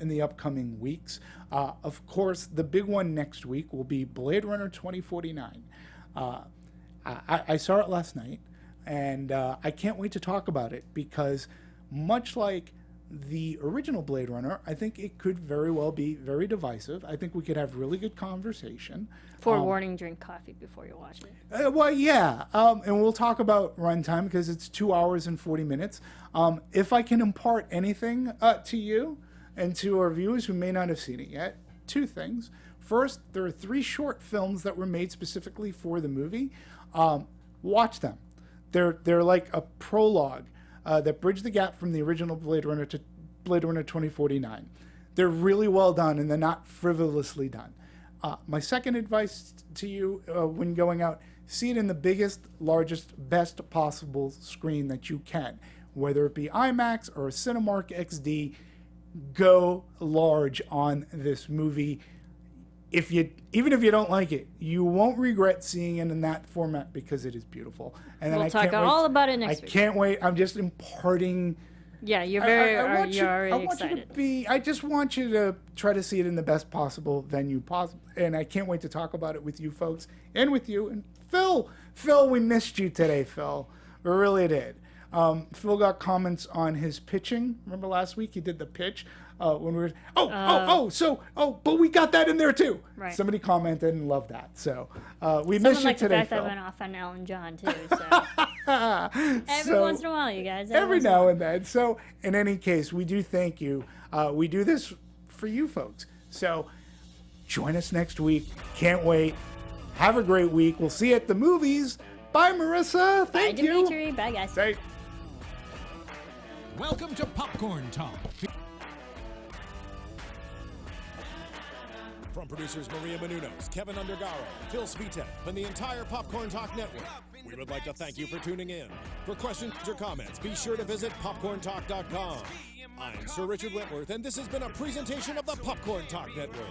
in the upcoming weeks. Of course, the big one next week will be Blade Runner 2049. I saw it last night, and I can't wait to talk about it because much like the original Blade Runner, I think it could very well be very divisive. I think we could have really good conversation. Forewarning, drink coffee before you watch it. Well, yeah, and we'll talk about runtime because it's 2 hours and 40 minutes. If I can impart anything to you and to our viewers who may not have seen it yet, two things. First, there are 3 short films that were made specifically for the movie. Watch them. They're like a prologue that bridge the gap from the original Blade Runner to Blade Runner 2049. They're really well done, and they're not frivolously done. My second advice to you when going out, see it in the biggest, largest, best possible screen that you can. Whether it be IMAX or a Cinemark XD, go large on this movie. Even if you don't like it, you won't regret seeing it in that format because it is beautiful. And then We'll talk all about it next week. I can't wait. I'm just imparting. Yeah, you're already excited. I just want you to try to see it in the best possible venue possible. And I can't wait to talk about it with you folks and with you. And Phil, we missed you today, Phil. We really did. Phil got comments on his pitching. Remember last week he did the pitch when we were. But we got that in there too. Right. Somebody commented and loved that. So we missed you today, Phil. Someone liked the fact that went off on Ellen John too. So every once in a while, you guys. Every now and then. So in any case, we do thank you. We do this for you folks. So join us next week. Can't wait. Have a great week. We'll see you at the movies. Bye, Marisa. Thank you. Bye, Demetri. Bye, guys. Bye. Welcome to Popcorn Talk. From producers Maria Menounos, Kevin Undergaro, Phil Svitek, and the entire Popcorn Talk Network, we would like to thank you for tuning in. For questions or comments, be sure to visit popcorntalk.com. I'm Sir Richard Wentworth, and this has been a presentation of the Popcorn Talk Network.